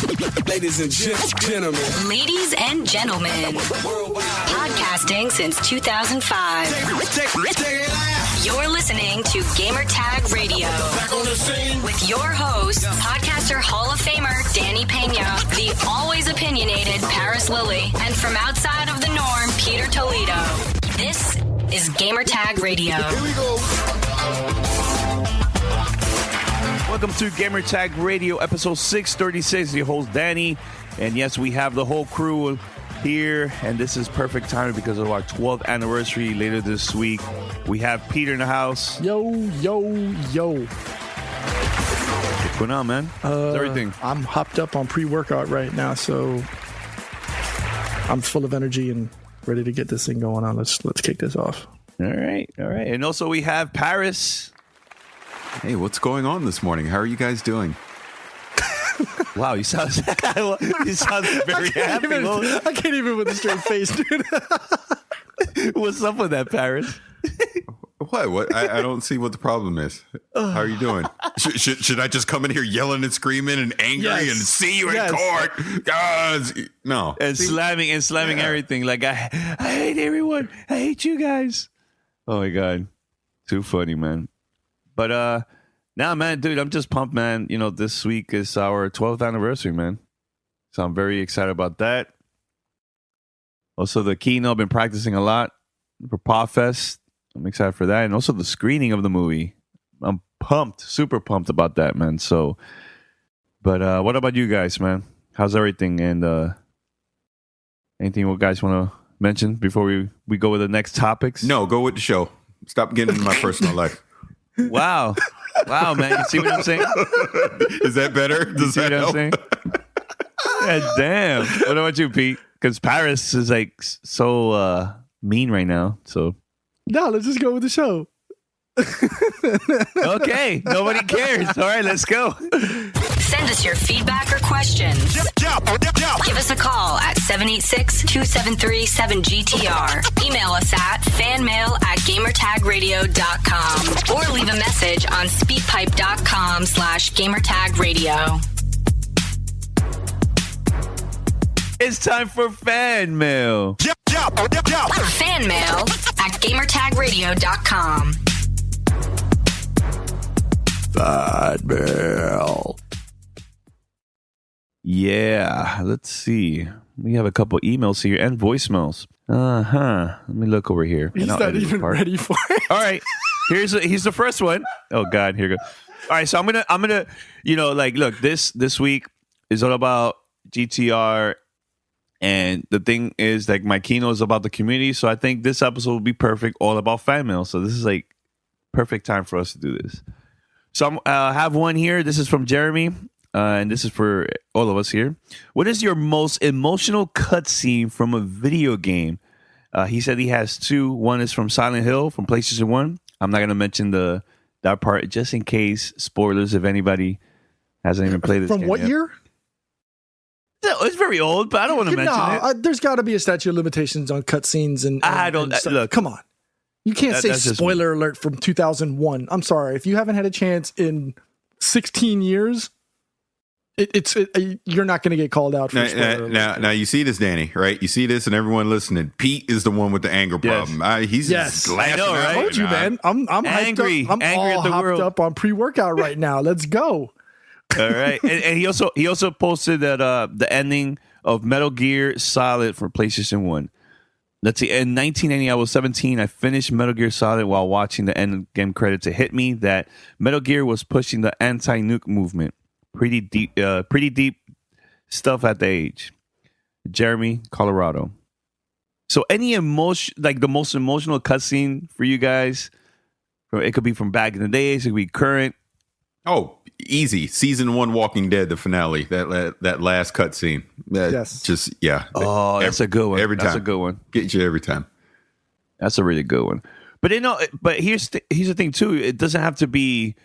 Ladies and gentlemen. Ladies and gentlemen. Podcasting since 2005. You're listening to Gamertag Radio. With your host, podcaster Hall of Famer Danny Pena, the always opinionated Paris Lilly, and from outside of the norm, Peter Toledo. This is Gamertag Radio. Here we go. Welcome to Gamertag Radio, episode 636. Your host, Danny. And yes, we have the whole crew here. And this is perfect timing because of our 12th anniversary later this week. We have Peter in the house. Yo. What's going on, man? How's everything? I'm hopped up on pre-workout right now, so I'm full of energy and ready to get this thing going on. Let's kick this off. All right. And also we have Paris. Hey, what's going on this morning? How are you guys doing? Wow, you sound very happy. I can't even with a straight face, dude. What's up with that, Paris? What? I don't see what the problem is. How are you doing? Should I just come in here yelling and screaming and angry and see you in court? Guys, no. And slamming everything. Like, I hate everyone. I hate you guys. Oh, my God. Too funny, man. But now, man, dude, I'm just pumped, man. You know, this week is our 12th anniversary, man. So I'm very excited about that. Also, the keynote, I've been practicing a lot for PodFest. I'm excited for that. And also the screening of the movie. I'm pumped, super pumped about that, man. So, but what about you guys, man? How's everything? And anything you guys want to mention before we go with the next topics? No, go with the show. Stop getting into my personal life. Wow, man. You see what I'm saying? Is that better? Does that help? I'm saying? Yeah, damn. What about you, Pete? Because Paris is like so mean right now. So No, let's just go with the show. Okay, nobody cares. All right, let's go. Send us your feedback or questions. Give us a call at 786-273-7GTR. Email us at fanmail@gamertagradio.com or leave a message on speakpipe.com/gamertagradio. It's time for fan mail. Fan mail at gamertagradio.com. Fan mail. Yeah, let's see. We have a couple emails here and voicemails. Let me look over here. He's not even ready for it. All right, here's the first one. Oh God, here we go. All right, so I'm gonna, you know, like, look, this week is all about GTR, and the thing is, like, my keynote is about the community, so I think this episode will be perfect, all about fan mail. So this is like perfect time for us to do this. So I have one here. This is from Jeremy. And this is for all of us here. What is your most emotional cutscene from a video game? He said he has two. One is from Silent Hill from PlayStation 1. I'm not going to mention that part just in case. Spoilers if anybody hasn't even played this game. From what year? It's very old, but I don't want to mention it. There's got to be a statute of limitations on cutscenes. And I don't... Look. Come on. You can't say spoiler alert from 2001. I'm sorry. If you haven't had a chance in 16 years... you're not going to get called out for now you see this, Danny, right? You see this, and everyone listening. Pete is the one with the anger problem. He's just I know, right? I told you, man. I'm angry. I'm angry all hopped up on pre-workout right now. Let's go. All right, and he also posted that the ending of Metal Gear Solid for PlayStation 1. Let's see. In 1990, I was 17. I finished Metal Gear Solid while watching the end game credits. It hit me that Metal Gear was pushing the anti-nuke movement. Pretty deep stuff at the age. Jeremy, Colorado. So any emotion, like the most emotional cutscene for you guys, it could be from back in the days, it could be current. Oh, easy. Season 1 Walking Dead, the finale, that last cutscene. Yes. Just, yeah. Oh, that's a good one. Every time. That's a good one. Get you every time. That's a really good one. But here's the thing too. It doesn't have to be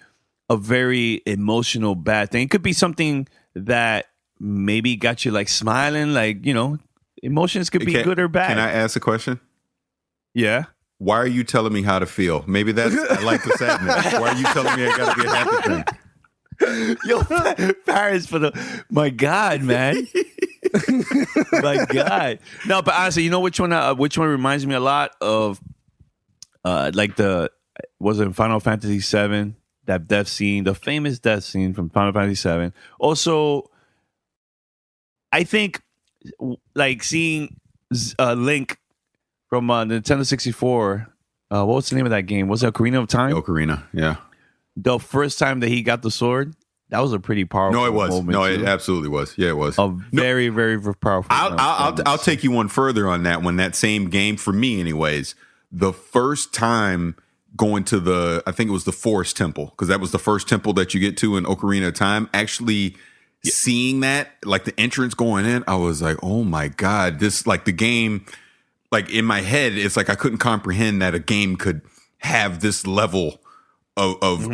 a very emotional bad thing. It could be something that maybe got you like smiling, like, you know, emotions could be good or bad. Can I ask a question? Yeah. Why are you telling me how to feel? Maybe that's I like the sadness. Why are you telling me I got to be a happy thing? Yo, Paris my God, man. My God. No, but honestly, you know which one reminds me a lot of like was it Final Fantasy VII, that death scene, the famous death scene from Final Fantasy VII. Also, I think like seeing Link from Nintendo 64. What was the name of that game? Was it Ocarina of Time? Ocarina, yeah. The first time that he got the sword, that was a pretty powerful. No, it was. Moment No, too. it absolutely was. Yeah, it was. Very, very powerful. I'll take you one further on that one. That same game, for me anyways, the first time going to I think it was the Forest Temple, because that was the first temple that you get to in Ocarina of Time. Actually seeing that, like the entrance going in, I was like, oh my God, this, like the game, like in my head, it's like I couldn't comprehend that a game could have this level of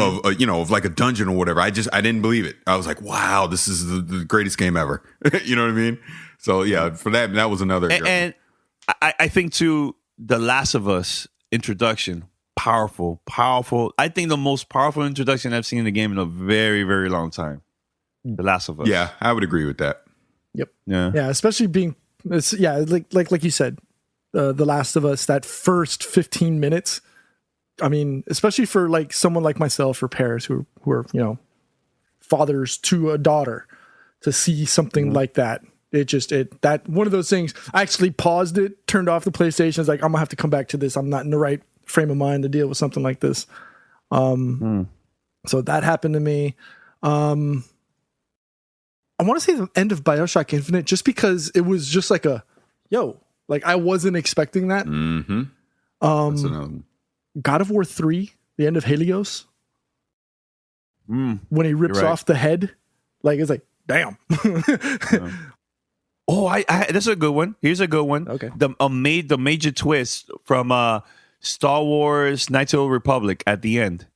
like a dungeon or whatever. I didn't believe it. I was like, wow, this is the greatest game ever. You know what I mean? So yeah, for that was another. And I think too, The Last of Us introduction, powerful. I think the most powerful introduction I've seen in the game in a very, very long time. The Last of Us. Yeah, I would agree with that. Yep. Yeah, especially like you said, The Last of Us, that first 15 minutes. I mean, especially for like someone like myself or Paris who are, fathers to a daughter, to see something like that. That one of those things, I actually paused it, turned off the PlayStation. I was like, I'm gonna have to come back to this. I'm not in the right frame of mind to deal with something like this. So that happened to me. I want to say the end of BioShock Infinite, just because it was just like I wasn't expecting that. Mm-hmm. That's another one. God of War 3, the end of Helios, when he rips off the head, like it's like, damn. Oh, I that's a good one. Here's a good one. Okay. The major twist from Star Wars Knights of the Old Republic at the end.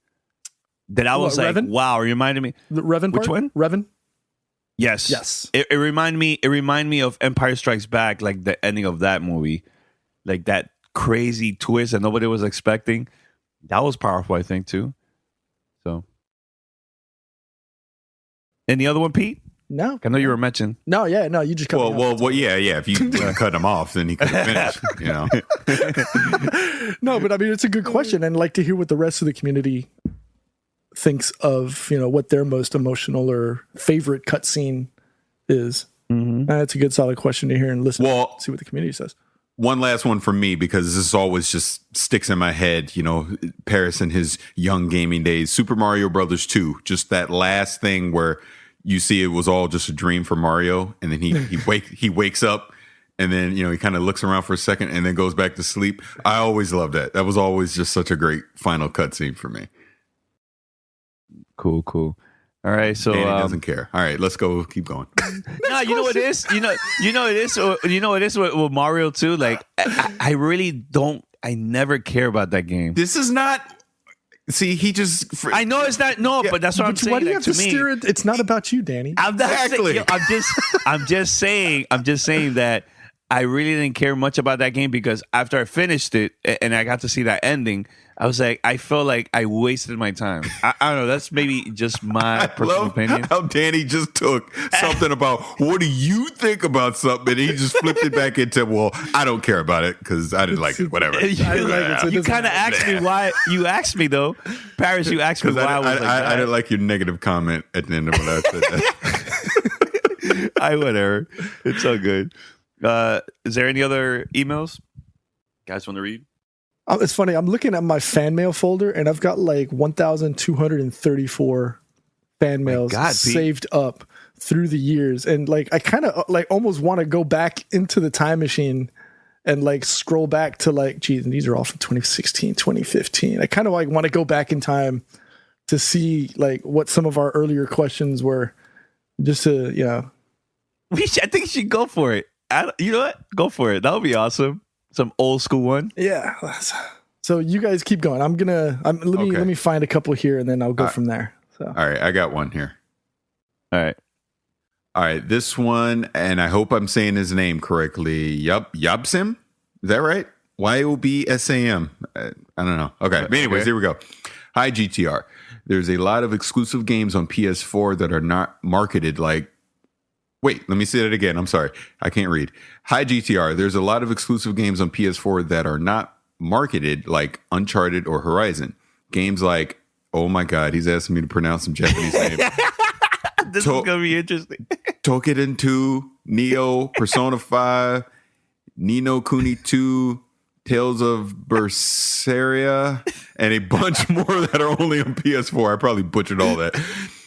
That I was like, Revan? Wow, it reminded me. The Revan part? Which one? Revan? Yes. It reminded me of Empire Strikes Back, like the ending of that movie. Like that crazy twist that nobody was expecting. That was powerful, I think, too. So, any other one, Pete? No, I know you were mentioning. No, you just cut me off. Well, yeah. If you cut him off, then he could finish. No, but I mean, it's a good question, and I'd like to hear what the rest of the community thinks of, what their most emotional or favorite cutscene is. Mm-hmm. It's a good, solid question to hear and listen. See what the community says. One last one for me, because this always just sticks in my head, Paris in his young gaming days, Super Mario Brothers 2, just that last thing where you see it was all just a dream for Mario, and then he wakes up, and then he kind of looks around for a second and then goes back to sleep. I always loved that. That was always just such a great final cutscene for me. Cool. All right, so Danny doesn't care. All right, let's go. Keep going. No, you know what it is. You know it is. You know it is with Mario too. Like I really don't. I never care about that game. This is not. See, he just. I know it's not. No, but that's what I'm saying. Why do you have to steer it? It's not about you, Danny. I'm just saying that I really didn't care much about that game, because after I finished it and I got to see that ending, I was like, I felt like I wasted my time. I don't know. That's maybe just my personal opinion. How Danny just took something about, what do you think about something, and he just flipped it back into, well, I don't care about it because I didn't like it. Whatever. You kind of asked me why. You asked me though, Paris. You asked me why I didn't like your negative comment at the end of what I said. That. Whatever. It's all good. Is there any other emails guys want to read? It's funny. I'm looking at my fan mail folder, and I've got like 1,234 fan mails saved up through the years. And like, I kind of like almost want to go back into the time machine and like scroll back to like, geez, and these are all from 2016, 2015. I kind of like want to go back in time to see like what some of our earlier questions were, just to, I think you should go for it. You know what? Go for it. That would be awesome. Some old school one. Yeah. So you guys keep going. Let me find a couple here, and then I'll go from there. So. All right. I got one here. All right. This one, and I hope I'm saying his name correctly. Yabsim? Is that right? YOBSAM. I don't know. Okay. But anyways, here we go. Hi, GTR. There's a lot of exclusive games on PS4 that are not marketed like. Wait, let me say that again. I'm sorry. I can't read. Hi, GTR. There's a lot of exclusive games on PS4 that are not marketed like Uncharted or Horizon. Games like, oh my God, he's asking me to pronounce some Japanese names. This is going to be interesting. Tokiden 2, Neo, Persona 5, Nino Kuni 2, Tales of Berseria, and a bunch more that are only on PS4. I probably butchered all that.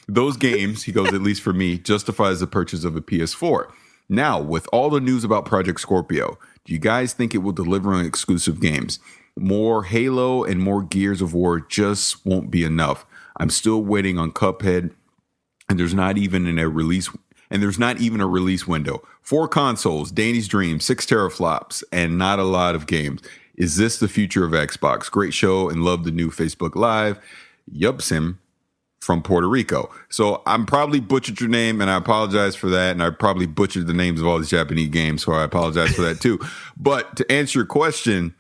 Those games, he goes, at least for me, justifies the purchase of a PS4. Now, with all the news about Project Scorpio, do you guys think it will deliver on exclusive games? More Halo and more Gears of War just won't be enough. I'm still waiting on Cuphead, and there's not even a release window. 4 consoles, Danny's Dream, 6 teraflops, and not a lot of games. Is this the future of Xbox? Great show and love the new Facebook Live. Yubsim from Puerto Rico. So I'm probably butchered your name, and I apologize for that. And I probably butchered the names of all these Japanese games, so I apologize for that too. But to answer your question,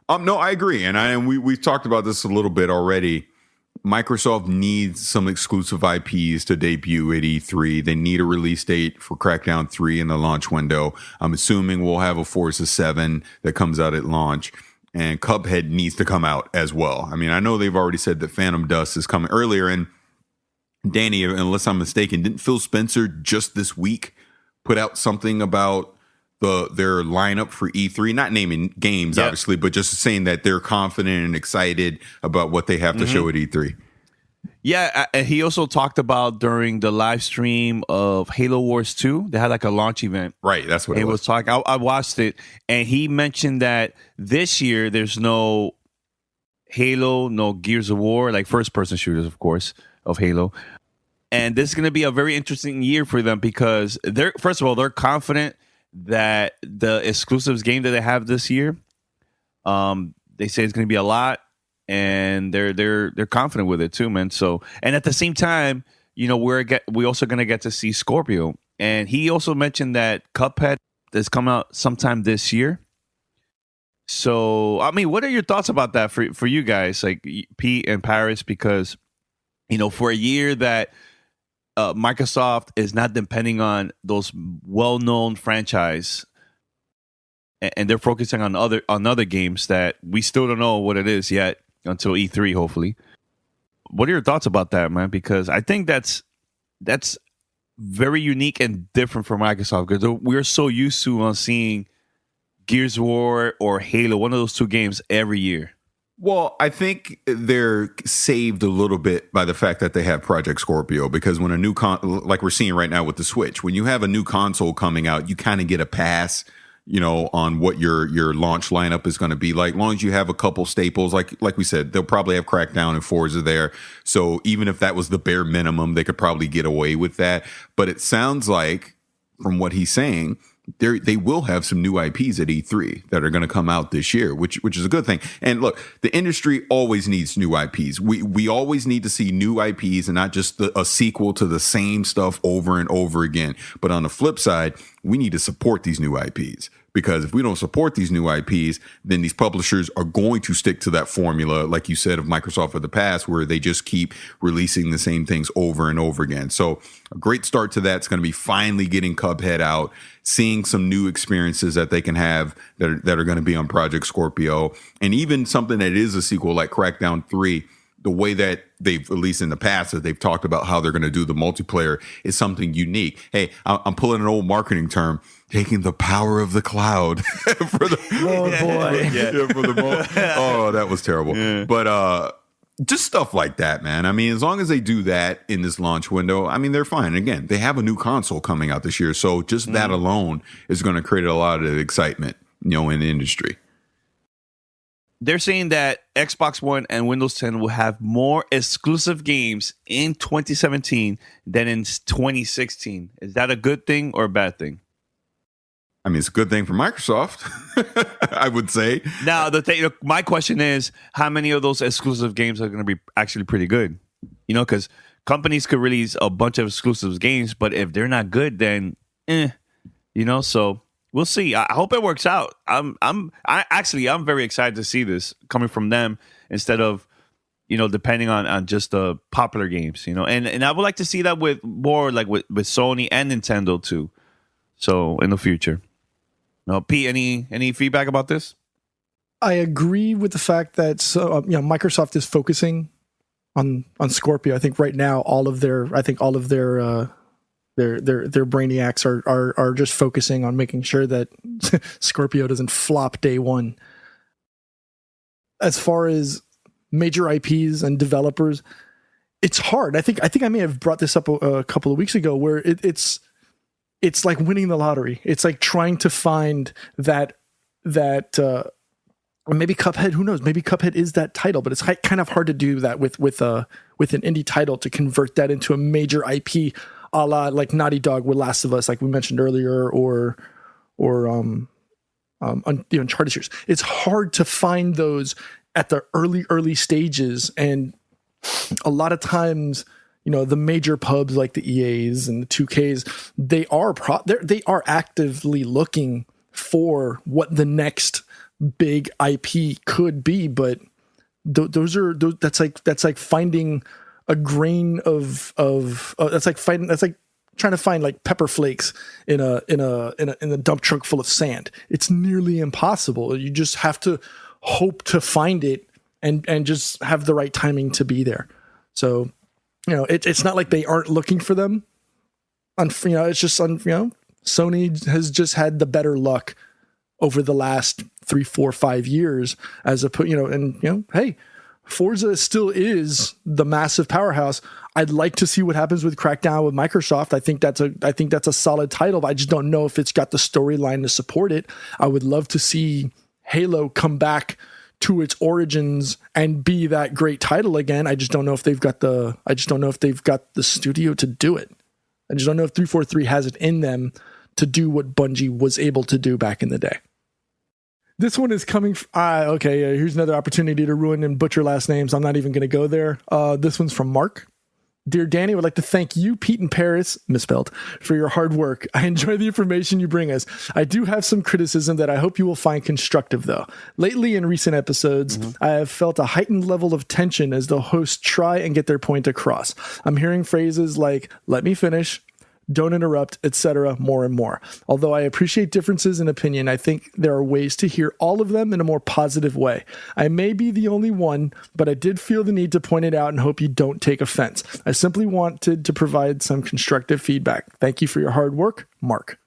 no, I agree, and we've talked about this a little bit already. Microsoft needs some exclusive IPs to debut at E3. They need a release date for Crackdown 3 in the launch window. I'm assuming we'll have a Forza 7 that comes out at launch. And Cuphead needs to come out as well. I mean, I know they've already said that Phantom Dust is coming earlier. And Danny, unless I'm mistaken, didn't Phil Spencer just this week put out something about their lineup for E3? Not naming games, obviously, but just saying that they're confident and excited about what they have to show at E3. Yeah, and he also talked about during the live stream of Halo Wars 2, they had like a launch event. Right, that's what it was. I watched it, and he mentioned that this year there's no Halo, no Gears of War, like first-person shooters, of course, of Halo. And this is going to be a very interesting year for them because they're confident that the exclusives game that they have this year, they say it's going to be a lot, and they're confident with it too, man. So, and at the same time, you know, we also going to get to see Scorpio, and he also mentioned that Cuphead is coming out sometime this year. So, I mean, what are your thoughts about that for you guys, like Pete and Paris? Because, you know, for a year that Microsoft is not depending on those well-known franchise, and they're focusing on other games that we still don't know what it is yet until E3, hopefully. What are your thoughts about that, man? Because I think that's very unique and different for Microsoft because we're so used to seeing Gears of War or Halo, one of those two games every year. Well, I think they're saved a little bit by the fact that they have Project Scorpio, because when a new like we're seeing right now with the Switch, when you have a new console coming out, you kind of get a pass, you know, on what your launch lineup is going to be like. As long as you have a couple staples, like we said, they'll probably have Crackdown and Forza there. So even if that was the bare minimum, they could probably get away with that. But it sounds like, from what he's saying, they will have some new IPs at E3 that are going to come out this year, which is a good thing. And look, the industry always needs new IPs. We always need to see new IPs and not just a sequel to the same stuff over and over again. But on the flip side, we need to support these new IPs, because if we don't support these new IPs, then these publishers are going to stick to that formula, like you said, of Microsoft of the past, where they just keep releasing the same things over and over again. So a great start to that's going to be finally getting Cuphead out, seeing some new experiences that they can have that are going to be on Project Scorpio, and even something that is a sequel like Crackdown 3. The way that they've, at least in the past, that they've talked about how they're going to do the multiplayer is something unique. Hey, I'm pulling an old marketing term, taking the power of the cloud for the oh, that was terrible. Yeah. But just stuff like that, man. I mean, as long as they do that in this launch window, I mean, they're fine. Again, they have a new console coming out this year, so just that alone is going to create a lot of excitement, you know, in the industry. They're saying that Xbox One and Windows 10 will have more exclusive games in 2017 than in 2016. Is that a good thing or a bad thing? I mean, it's a good thing for Microsoft, I would say. Now, my question is, how many of those exclusive games are going to be actually pretty good? You know, because companies could release a bunch of exclusive games, but if they're not good, then, you know, so... We'll see. I hope it works out. I'm very excited to see this coming from them instead of, depending on just the popular games, and I would like to see that with more like with Sony and Nintendo too. So in the future. No, Pete, any feedback about this? I agree with the fact that Microsoft is focusing on Scorpio. I think right now all of their brainiacs are just focusing on making sure that Scorpio doesn't flop day one. As far as major IPs and developers, it's hard. I think I may have brought this up a couple of weeks ago, where it's like winning the lottery. It's like trying to find that or maybe Cuphead. Who knows? Maybe Cuphead is that title, but it's kind of hard to do that with an indie title, to convert that into a major IP, a la like Naughty Dog with Last of Us, like we mentioned earlier, or Uncharted series. It's hard to find those at the early stages, and a lot of times, the major pubs like the EAs and the 2Ks, they are actively looking for what the next big IP could be, but that's like finding a grain of that's like trying to find like pepper flakes in a dump truck full of sand. It's nearly impossible. You just have to hope to find it and just have the right timing to be there. So, it's not like they aren't looking for them. It's just Sony has just had the better luck over the last 3, 4, 5 years hey, Forza still is the massive powerhouse. I'd like to see what happens with Crackdown with Microsoft. I think that's a solid title, but I just don't know if it's got the storyline to support it. I would love to see Halo come back to its origins and be that great title again. I just don't know if they've got the studio to do it. I just don't know if 343 has it in them to do what Bungie was able to do back in the day. This one is coming. Here's another opportunity to ruin and butcher last names. I'm not even going to go there. This one's from Mark. Dear Danny, I would like to thank you, Pete and Paris, misspelled, for your hard work. I enjoy the information you bring us. I do have some criticism that I hope you will find constructive, though. Lately, in recent episodes, I have felt a heightened level of tension as the hosts try and get their point across. I'm hearing phrases like, let me finish, don't interrupt, etc., more and more. Although I appreciate differences in opinion, I think there are ways to hear all of them in a more positive way. I may be the only one, but I did feel the need to point it out and hope you don't take offense. I simply wanted to provide some constructive feedback. Thank you for your hard work, Mark.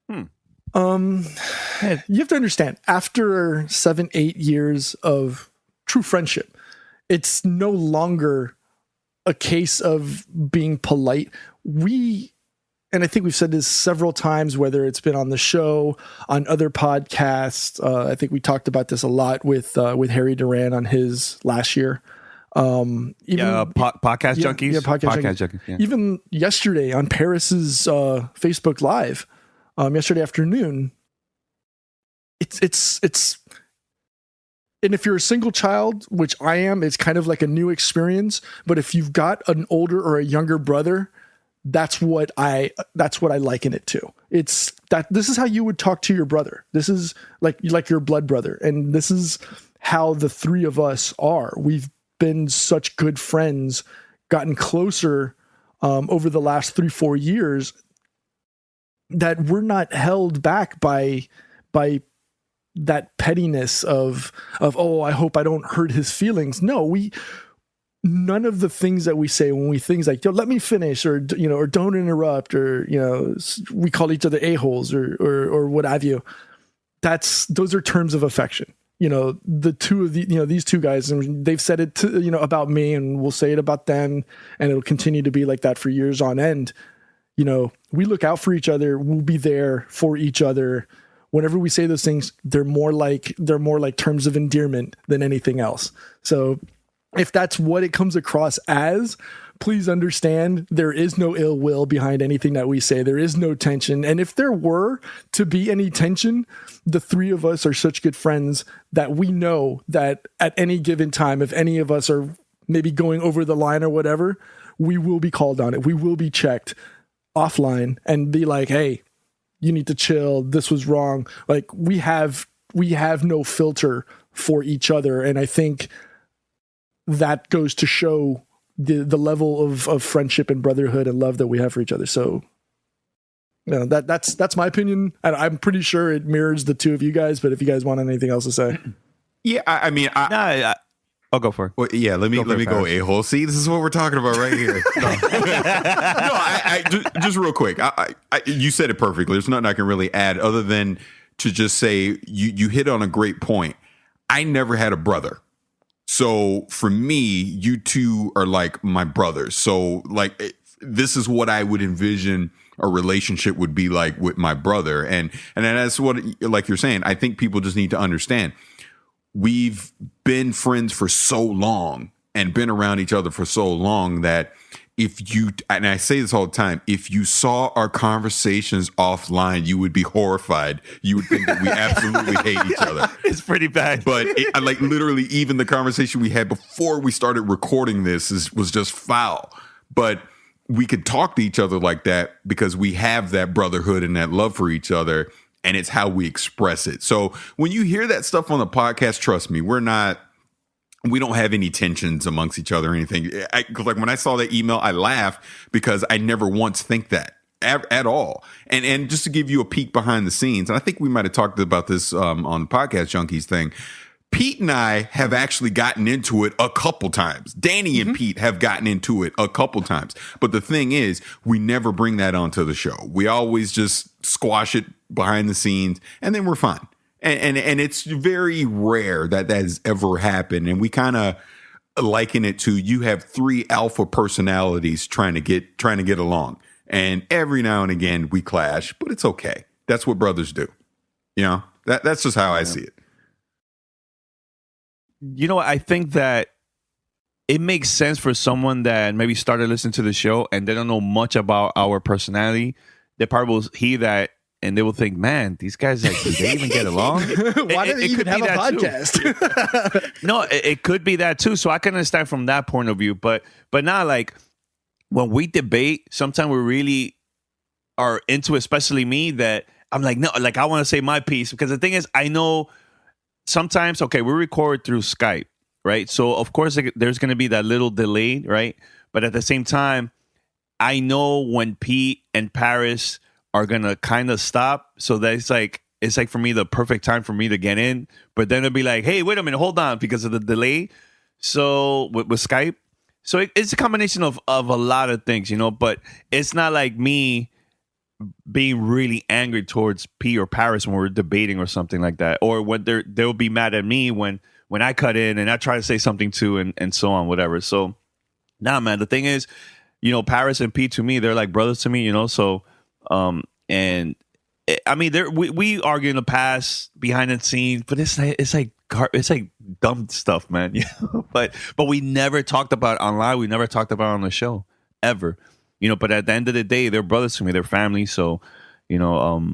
You have to understand, after 7, 8 years of true friendship, it's no longer a case of being polite. And I think we've said this several times, whether it's been on the show, on other podcasts. I think we talked about this a lot with Harry Duran on his last year. Podcast Junkies. Yeah, podcast junkies. Yeah. Even yesterday on Paris's Facebook Live, yesterday afternoon, it's and if you're a single child, which I am, it's kind of like a new experience. But if you've got an older or a younger brother, that's what I liken it to. It's that this is how you would talk to your brother. This is like your blood brother. And this is how the three of us are. We've been such good friends, gotten closer over the last 3-4 years, that we're not held back by that pettiness of I hope I don't hurt his feelings. No, none of the things that we say when we things like, yo, let me finish, or or don't interrupt, or we call each other a-holes or what have you. Those are terms of affection. The two of these two guys, and they've said it to, about me, and we'll say it about them, and it'll continue to be like that for years on end. We look out for each other. We'll be there for each other. Whenever we say those things, they're more like terms of endearment than anything else. So if that's what it comes across as, please understand there is no ill will behind anything that we say. There is no tension. And if there were to be any tension, the three of us are such good friends that we know that at any given time, if any of us are maybe going over the line or whatever, we will be called on it. We will be checked offline and be like, hey, you need to chill. This was wrong. Like we have no filter for each other. And I think that goes to show the level of friendship and brotherhood and love that we have for each other. So, you know, that's my opinion. And I'm pretty sure it mirrors the two of you guys, but if you guys want anything else to say. Yeah, I mean, I'll go for it. Well, yeah, let me go a-hole. See, this is what we're talking about right here. Just real quick. You said it perfectly. There's nothing I can really add other than to just say you hit on a great point. I never had a brother. So for me, you two are like my brothers. So like this is what I would envision a relationship would be like with my brother. And that's what, like you're saying, I think people just need to understand. We've been friends for so long and been around each other for so long that if you, and I say this all the time, if you saw our conversations offline, you would be horrified. You would think that we absolutely hate each other. It's pretty bad. But like literally even the conversation we had before we started recording this was just foul. But we could talk to each other like that because we have that brotherhood and that love for each other. And it's how we express it. So when you hear that stuff on the podcast, trust me, we don't have any tensions amongst each other or anything. Like when I saw that email, I laughed because I never once think that at all. And just to give you a peek behind the scenes, and I think we might have talked about this on the Podcast Junkies thing. Pete and I have actually gotten into it a couple times. Danny and Pete have gotten into it a couple times. But the thing is, we never bring that onto the show. We always just squash it behind the scenes, and then we're fine. And it's very rare that has ever happened. And we kind of liken it to you have three alpha personalities trying to get along. And every now and again we clash, but it's okay. That's what brothers do. You know, that's just how I see it. You know, I think that it makes sense for someone that maybe started listening to the show and they don't know much about our personality. They probably will hear that and they will think, man, these guys, like, do they even get along? Why do they even have a podcast? No, it could be that too. So I can understand from that point of view. But not like when we debate, sometimes we really are into it, especially me, that I'm like, no, like I want to say my piece. Because the thing is, I know sometimes, okay, we record through Skype, right? So of course there's going to be that little delay, right? But at the same time, I know when Pete and Paris are going to kind of stop. So that it's like for me, the perfect time for me to get in. But then it'll be like, hey, wait a minute, hold on, because of the delay. So with Skype. So it's a combination of a lot of things, you know, but it's not like me being really angry towards P or Paris when we're debating or something like that, or when they'll be mad at me when I cut in and I try to say something too, and so on, whatever. So man, the thing is, you know, Paris and P to me, they're like brothers to me, you know. So and I mean, we argue in the past behind the scenes, but it's like dumb stuff, man. You know? But we never talked about it online. We never talked about it on the show ever. You know, but at the end of the day, they're brothers to me. They're family. So, you know,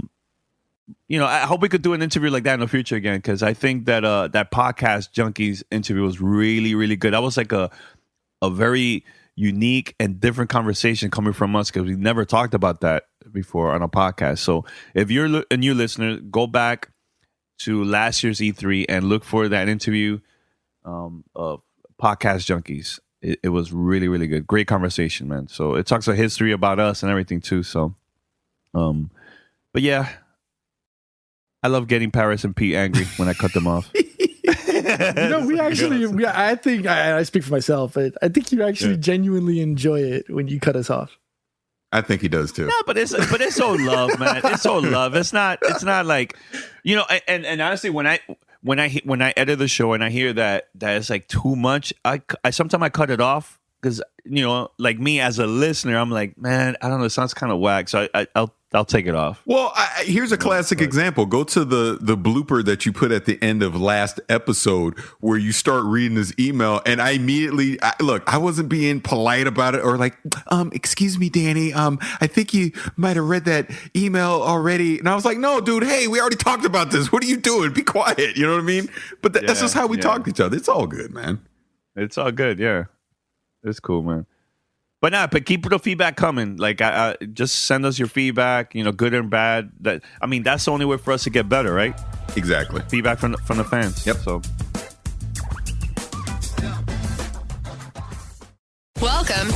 I hope we could do an interview like that in the future again, because I think that that Podcast Junkies interview was really, really good. That was like a very unique and different conversation coming from us, because we never talked about that before on a podcast. So if you're a new listener, go back to last year's E3 and look for that interview of Podcast Junkies. It was really, really good. Great conversation, man. So it talks a history about us and everything too. So, but yeah, I love getting Paris and Pete angry when I cut them off. You know, I think I speak for myself, but I think you actually genuinely enjoy it when you cut us off. I think he does too. No, but it's all love, man. It's all love. It's not like, you know, and honestly, when I edit the show and I hear that it's like too much, I sometimes I cut it off, because, you know, like me as a listener, I'm like, man, I don't know, it sounds kind of whack, so I'll take it off. Well, here's a classic example. Go to the blooper that you put at the end of last episode where you start reading this email, and I immediately I wasn't being polite about it or like, excuse me, Danny, I think you might have read that email already. And I was like, no, dude, hey, we already talked about this. What are you doing? Be quiet. You know what I mean? But that's just how we talk to each other. It's all good, man. It's all good. Yeah, it's cool, man. But keep the feedback coming. Like, just send us your feedback, you know, good and bad. That's the only way for us to get better, right? Exactly. Feedback from the fans. Yep. So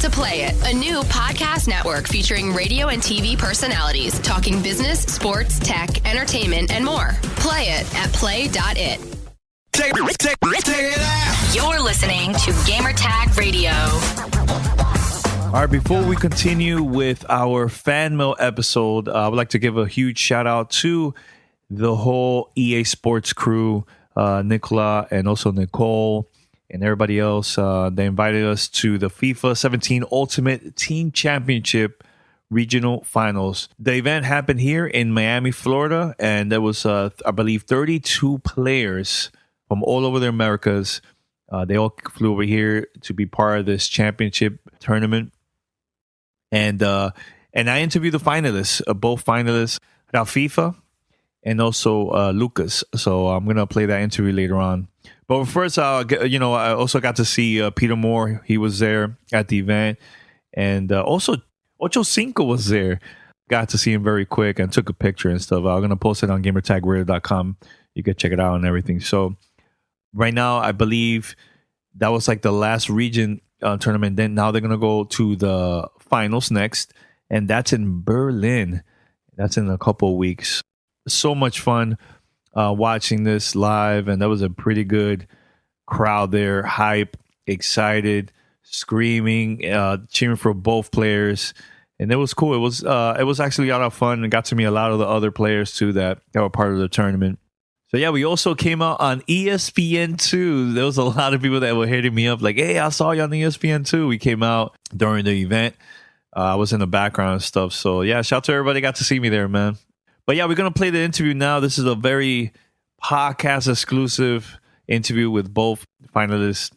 to Play It, a new podcast network featuring radio and TV personalities talking business, sports, tech, entertainment, and more. Play it at play.it. Take it out. You're listening to Gamertag Radio. All right, before we continue with our fan mail episode, I would like to give a huge shout out to the whole EA Sports crew, Nicola and also Nicole and everybody else. They invited us to the FIFA 17 Ultimate Team Championship Regional Finals. The event happened here in Miami, Florida, and there was, I believe, 32 players from all over the Americas. They all flew over here to be part of this championship tournament. And I interviewed the finalists, both finalists, Fifa and also Lucas. So I'm going to play that interview later on. But first, I also got to see Peter Moore. He was there at the event. And also Ocho Cinco was there. Got to see him very quick and took a picture and stuff. I'm going to post it on gamertagradio.com. You can check it out and everything. So right now, I believe that was like the last region tournament. Then now they're going to go to the finals next. And that's in Berlin. That's in a couple of weeks. So much fun watching this live. And that was a pretty good crowd there. Hype, excited, screaming, cheering for both players. And it was cool. It was actually a lot of fun and got to meet a lot of the other players too that were part of the tournament. So yeah, we also came out on ESPN2. There was a lot of people that were hitting me up like, hey, I saw you on ESPN2. We came out during the event. I was in the background and stuff. So yeah, shout out to everybody got to see me there, man. But yeah, we're going to play the interview now. This is a very podcast exclusive interview with both finalists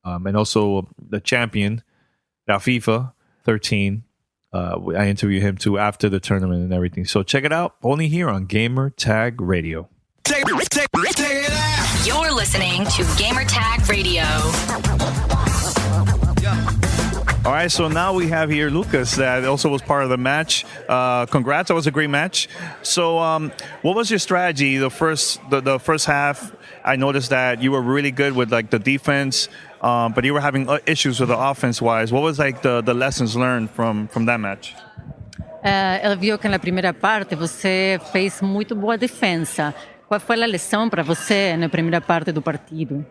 and also the champion, FIFA 13. I interviewed him too after the tournament and everything. So check it out. Only here on Gamer Tag Radio. Take it out. You're listening to Gamertag Radio. All right, so now we have here Lucas that also was part of the match. Congrats, that was a great match. So what was your strategy the first half? I noticed that you were really good with like the defense, but you were having issues with the offense-wise. What was like the lessons learned from that match? Ela viu que na primeira parte você fez muito boa defesa. Qual foi a lição para você na primeira parte do partido?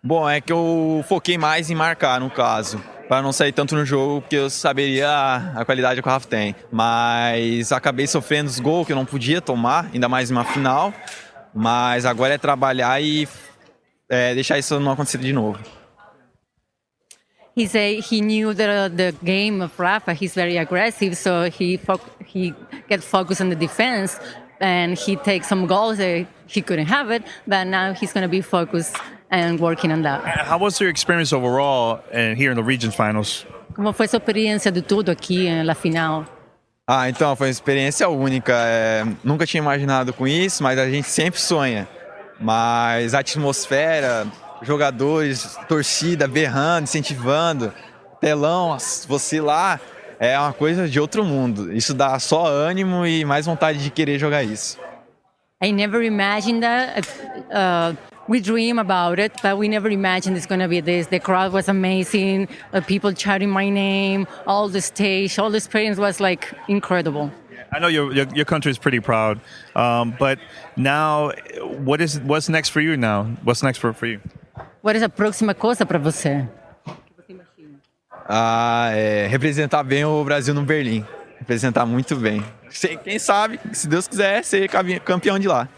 Bom, é que eu foquei mais em marcar, no caso, para não sair tanto no jogo, porque eu saberia a qualidade que o Rafa tem. Mas acabei sofrendo os gols que eu não podia tomar, ainda mais em uma final. Mas agora é trabalhar e deixar isso não acontecer de novo. He said he knew the game of Rafa. He's very aggressive, so he gets focused on the defense, and he takes some goals that he couldn't have it. But now he's going to be focused and working on that. How was your experience overall here in the region finals? Como foi sua experiência de tudo aqui na final? Então, foi uma experiência única. Nunca tinha imaginado com isso, mas a gente sempre sonha. Mas a atmosfera, jogadores, torcida berrando, incentivando, telão, você lá, é uma coisa de outro mundo. Isso dá só ânimo e mais vontade de querer jogar isso. I never imagined that. We dream about it, but we never imagined it's going to be this. The crowd was amazing. People chanting my name, all the stage, all the experience was like incredible. I know your country is pretty proud, but now what's next for you now? What's next for you? What is a próxima coisa para você? Representar bem o Brasil no Berlim. Representar muito bem. Quem sabe, se Deus quiser, ser campeão de lá.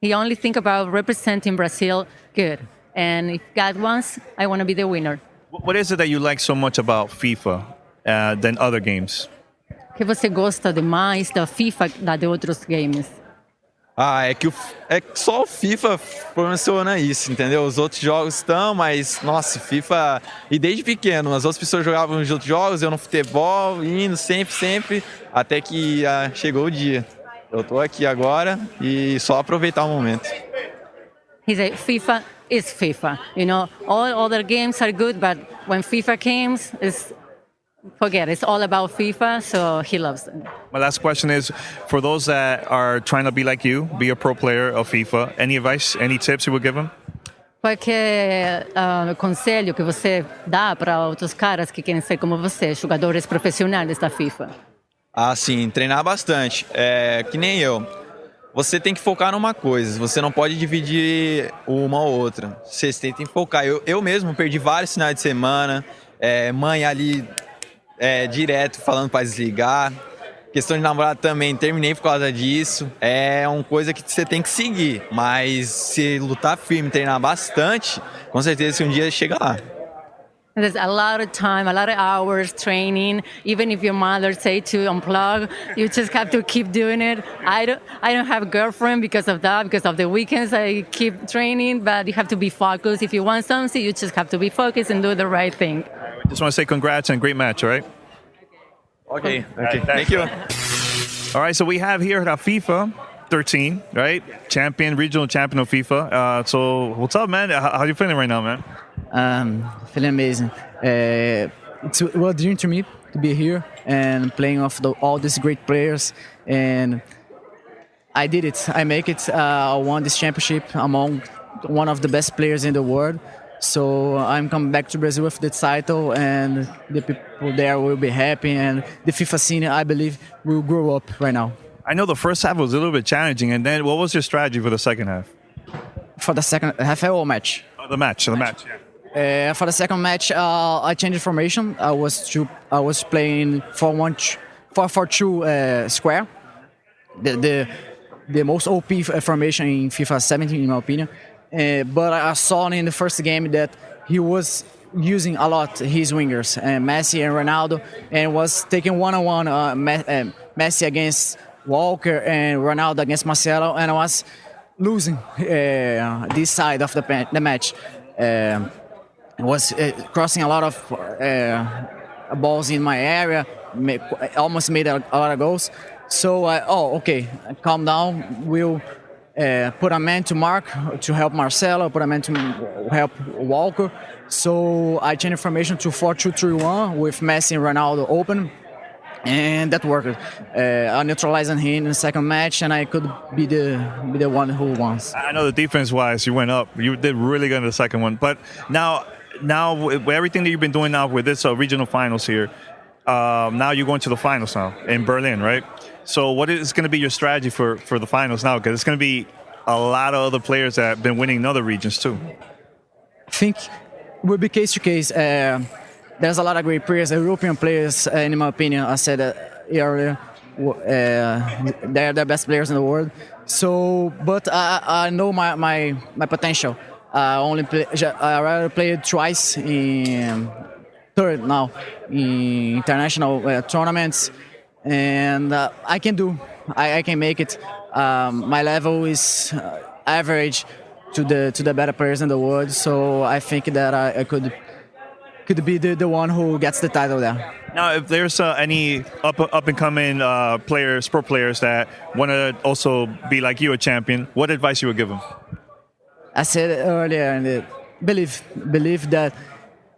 He only think about representing Brazil good. And if God wants, I want to be the winner. What is it that you like so much about FIFA than other games? Que você gosta demais da FIFA da de outros games? É que só o FIFA proporciona isso, entendeu? Os outros jogos estão, mas, nossa, FIFA... E desde pequeno, as outras pessoas jogavam os outros jogos, eu no futebol, indo sempre, até que chegou o dia. Eu tô aqui agora e só aproveitar o momento. He said, FIFA is FIFA. You know, all other games are good, but when FIFA comes, forget it. It's all about FIFA, so he loves it. My last question is, for those that are trying to be like you, be a pro player of FIFA, any advice, any tips you would give them? Qualquer conselho que você dá para outros caras que querem ser como você, jogadores profissionais da FIFA? Ah, sim, treinar bastante. Que nem eu. Você tem que focar numa coisa, você não pode dividir uma ou outra. Você tem que focar. Eu mesmo perdi vários finais de semana, mãe ali direto falando para desligar. Questão de namorado também, terminei por causa disso. É uma coisa que você tem que seguir, mas se lutar firme, treinar bastante, com certeza se um dia chega lá. There's a lot of time, a lot of hours training. Even if your mother say to unplug, you just have to keep doing it. I don't have a girlfriend because of that. Because of the weekends, I keep training. But you have to be focused. If you want something, you just have to be focused and do the right thing. Just want to say congrats and great match, all right? Okay. Right, Thank you. All right, so we have here the FIFA 13, right? Regional champion of FIFA. So what's up, man? How you feeling right now, man? Feeling amazing. It's a dream to me to be here and playing off all these great players. And I did it. I make it. I won this championship among one of the best players in the world. So I'm coming back to Brazil with the title, and the people there will be happy, and the FIFA scene, I believe, will grow up right now. I know the first half was a little bit challenging, and then what was your strategy for the second half? For the second half or match? The match, yeah. For the second match, I changed formation. I was playing 4-4-2 square, the most OP formation in FIFA 17, in my opinion. But I saw in the first game that he was using a lot his wingers, Messi and Ronaldo, and was taking one-on-one Messi against Walker and Ronaldo against Marcelo, and I was losing this side of the match. I was crossing a lot of balls in my area, almost made a lot of goals. So, okay, calm down, we'll put a man to mark to help Marcelo, put a man to help Walker. So I changed formation to 4-2-3-1 with Messi and Ronaldo open, and that worked. I neutralized him in the second match, and I could be the one who wins. I know the defense-wise, you went up. You did really good in the second one. But now with everything that you've been doing now with this regional finals here, now you're going to the finals now in Berlin, right? So what is going to be your strategy for the finals now? Because it's going to be a lot of other players that have been winning in other regions too. I think it will be case to case. There's a lot of great players, European players, in my opinion. I said earlier, they're the best players in the world. So, but I know my potential. I already played twice in third now in international tournaments, and I can make it. My level is average to the better players in the world, so I think that I could be the one who gets the title there. Now, if there's any up and coming players, pro players that want to also be like you, a champion, what advice you would give them? I said earlier, believe that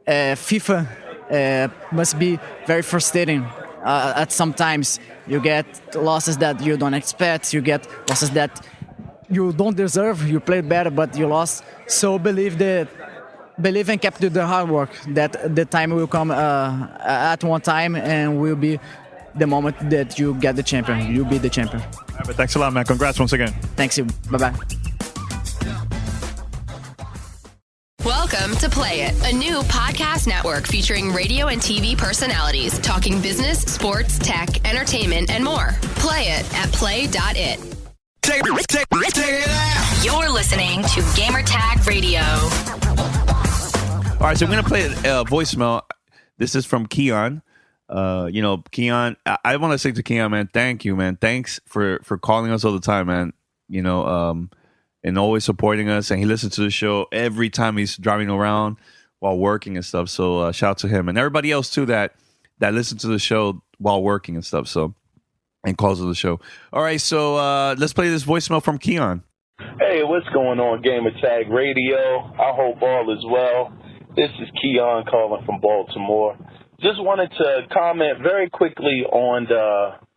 FIFA must be very frustrating. At sometimes you get losses that you don't expect. You get losses that you don't deserve. You played better, but you lost. So believe and keep doing the hard work. That the time will come at one time, and will be the moment that you get the champion. You'll be the champion. Right, but thanks a lot, man. Congrats once again. Thanks you. Bye-bye. Welcome to Play It, a new podcast network featuring radio and TV personalities talking business, sports, tech, entertainment, and more. Play it at play.it. Take it out. You're listening to Gamertag Radio. All right, so I'm going to play a voicemail. This is from Keon. Keon, I want to say to Keon, man, thank you, man. Thanks for calling us all the time, man. And always supporting us. And he listens to the show every time he's driving around while working and stuff. So shout out to him and everybody else too that listens to the show while working and stuff. So, and calls to the show. All right, so let's play this voicemail from Keon. Hey, what's going on, Gamertag Radio? I hope all is well. This is Keon calling from Baltimore. Just wanted to comment very quickly on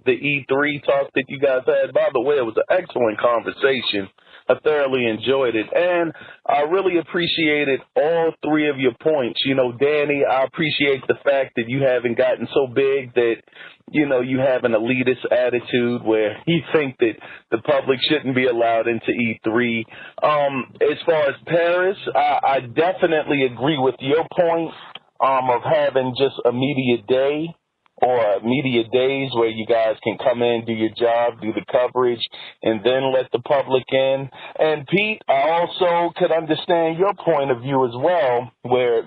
the the E3 talk that you guys had. By the way, it was an excellent conversation. I thoroughly enjoyed it, and I really appreciated all three of your points. You know, Danny, I appreciate the fact that you haven't gotten so big that, you know, you have an elitist attitude where you think that the public shouldn't be allowed into E3. As far as Paris, I definitely agree with your point of having just a media day or media days where you guys can come in, do your job, do the coverage, and then let the public in. And Pete, I also could understand your point of view as well, where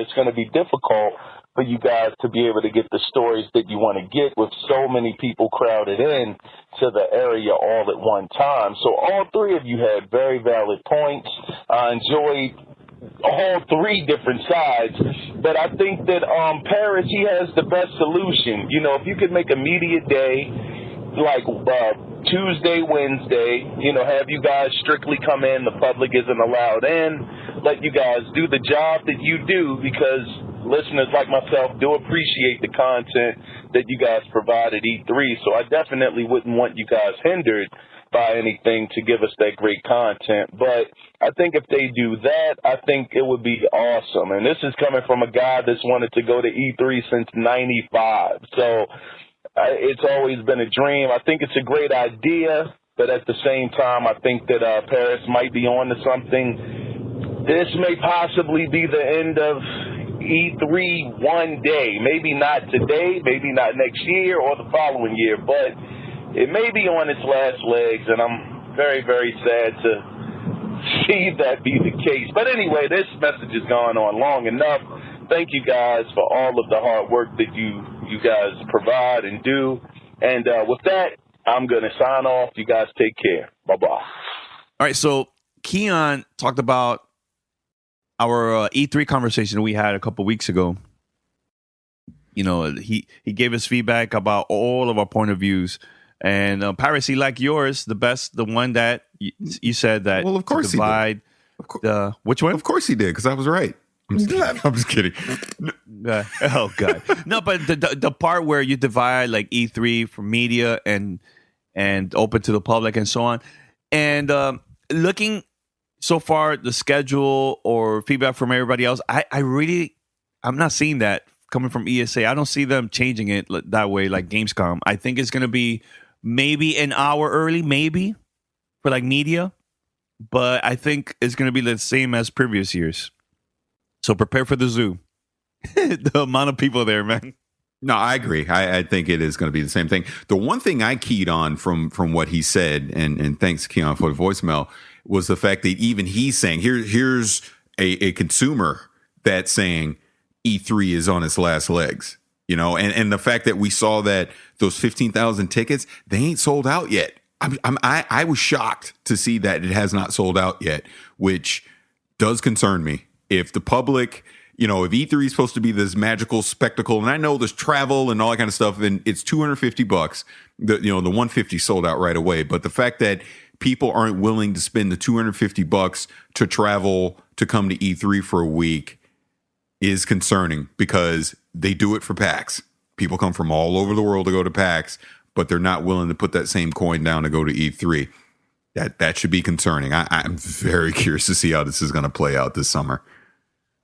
it's going to be difficult for you guys to be able to get the stories that you want to get with so many people crowded in to the area all at one time. So all three of you had very valid points. I enjoyed all three different sides, but I think that Paris, he has the best solution. You know, if you could make a media day like Tuesday, Wednesday, you know, have you guys strictly come in, the public isn't allowed in, let you guys do the job that you do, because listeners like myself do appreciate the content that you guys provide at E3, so I definitely wouldn't want you guys hindered by anything to give us that great content. But I think if they do that, I think it would be awesome. And this is coming from a guy that's wanted to go to E3 since '95. So it's always been a dream. I think it's a great idea, but at the same time, I think that Paris might be on to something. This may possibly be the end of E3 one day. Maybe not today, maybe not next year or the following year, but it may be on its last legs, and I'm very, very sad to see that be the case. But anyway, this message has gone on long enough. Thank you guys for all of the hard work that you guys provide and do. And with that, I'm going to sign off. You guys take care. Bye-bye. All right, so Keon talked about our E3 conversation we had a couple weeks ago. You know, he gave us feedback about all of our point of views. And Paris, he liked yours the best, the one that you said that. Well, of course he did. Which one? Of course he did, because I was right. I'm just kidding. Oh God, no! But the part where you divide like E3 from media and open to the public and so on, and looking so far the schedule or feedback from everybody else, I'm not seeing that coming from ESA. I don't see them changing it that way like Gamescom. I think it's going to be maybe an hour early, maybe for like media, but I think it's going to be the same as previous years. So prepare for the zoo. The amount of people there, man. No, I agree. I think it is going to be the same thing. The one thing I keyed on from what he said, and thanks, Keon, for the voicemail, was the fact that even he's saying, here's a consumer that's saying E3 is on its last legs. You know, and the fact that we saw that those 15,000 tickets, they ain't sold out yet. I was shocked to see that it has not sold out yet, which does concern me. If the public, you know, if E3 is supposed to be this magical spectacle, and I know there's travel and all that kind of stuff, and it's $250. The 150 sold out right away. But the fact that people aren't willing to spend the $250 to travel to come to E3 for a week is concerning, because they do it for PAX. People come from all over the world to go to PAX, but they're not willing to put that same coin down to go to E3. That should be concerning. I'm very curious to see how this is going to play out this summer.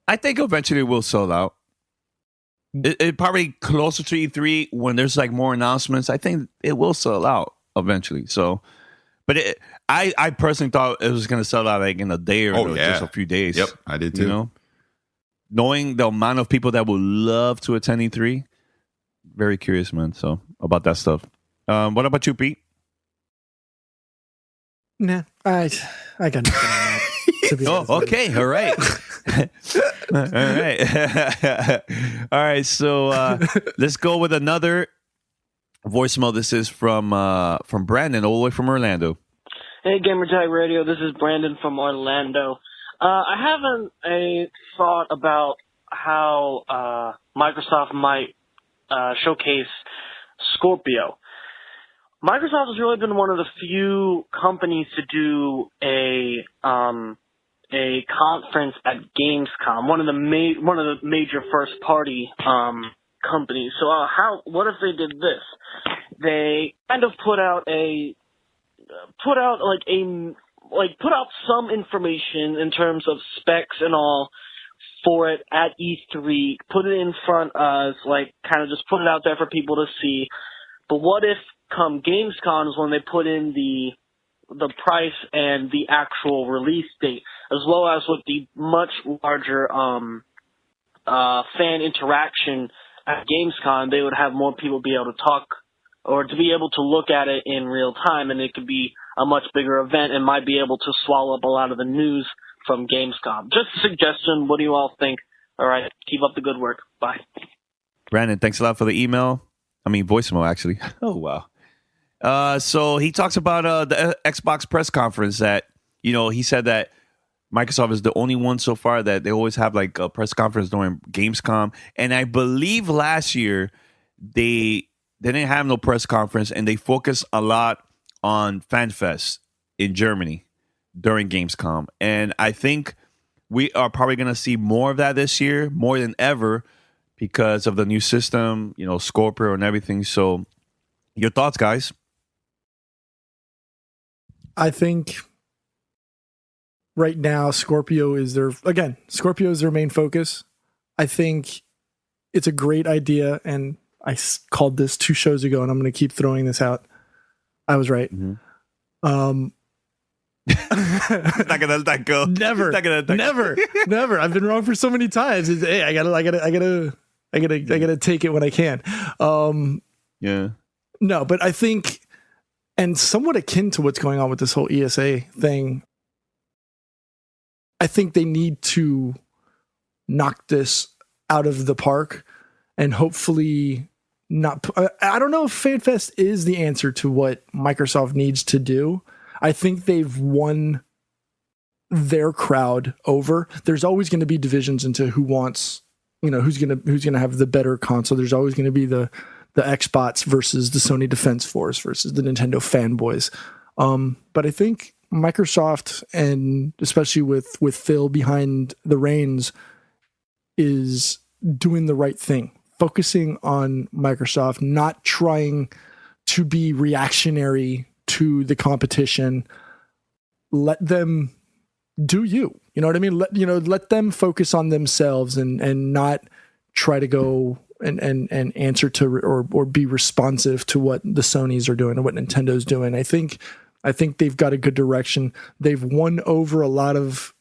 I think eventually we'll sell out. It probably closer to E3 when there's like more announcements. I think it will sell out eventually. So, but I personally thought it was going to sell out like in a day or just a few days. Yep, I did too. You know, knowing the amount of people that would love to attend E3, very curious, man. So about that stuff. What about you, Pete? Nah, I got nothing on that. To be honest. Okay, all right. All right. All right, so let's go with another voicemail. This is from Brandon, all the way from Orlando. Hey, Gamertag Radio. This is Brandon from Orlando. I have a thought about how Microsoft might showcase Scorpio. Microsoft has really been one of the few companies to do a conference at Gamescom, one of the major first party companies. So what if they did this? they kind of put out some information in terms of specs and all for it at E3, put it in front of us, like kind of just put it out there for people to see. But what if come Gamescom is when they put in the price and the actual release date, as well as with the much larger fan interaction at Gamescom, they would have more people be able to talk or to be able to look at it in real time, and it could be a much bigger event and might be able to swallow up a lot of the news from Gamescom. Just a suggestion. What do you all think? All right. Keep up the good work. Bye. Brandon, thanks a lot for the voicemail, actually. Oh, wow. So he talks about the Xbox press conference that, he said that Microsoft is the only one so far that they always have like a press conference during Gamescom. And I believe last year they didn't have no press conference and they focused a lot on FanFest in Germany during Gamescom. And I think we are probably going to see more of that this year, more than ever, because of the new system, Scorpio and everything. So your thoughts, guys? I think right now Scorpio is their main focus. I think it's a great idea, and I called this 2 shows ago, and I'm going to keep throwing this out. I was right. Mm-hmm. Not gonna let that go. Never. I've been wrong for so many times. Hey, I gotta take it when I can. Yeah. No, but I think, and somewhat akin to what's going on with this whole ESA thing, I think they need to knock this out of the park and hopefully not. I don't know if FanFest is the answer to what Microsoft needs to do. I think they've won their crowd over. There's always going to be divisions into who wants, who's going to have the better console. There's always going to be the Xbox versus the Sony Defense Force versus the Nintendo fanboys. But I think Microsoft, and especially with Phil behind the reins, is doing the right thing, focusing on Microsoft, not trying to be reactionary to the competition. Let them do you know what I mean? Let them focus on themselves and not try to go and answer to or be responsive to what the Sonys are doing and what Nintendo's doing. I think they've got a good direction. They've won over a lot of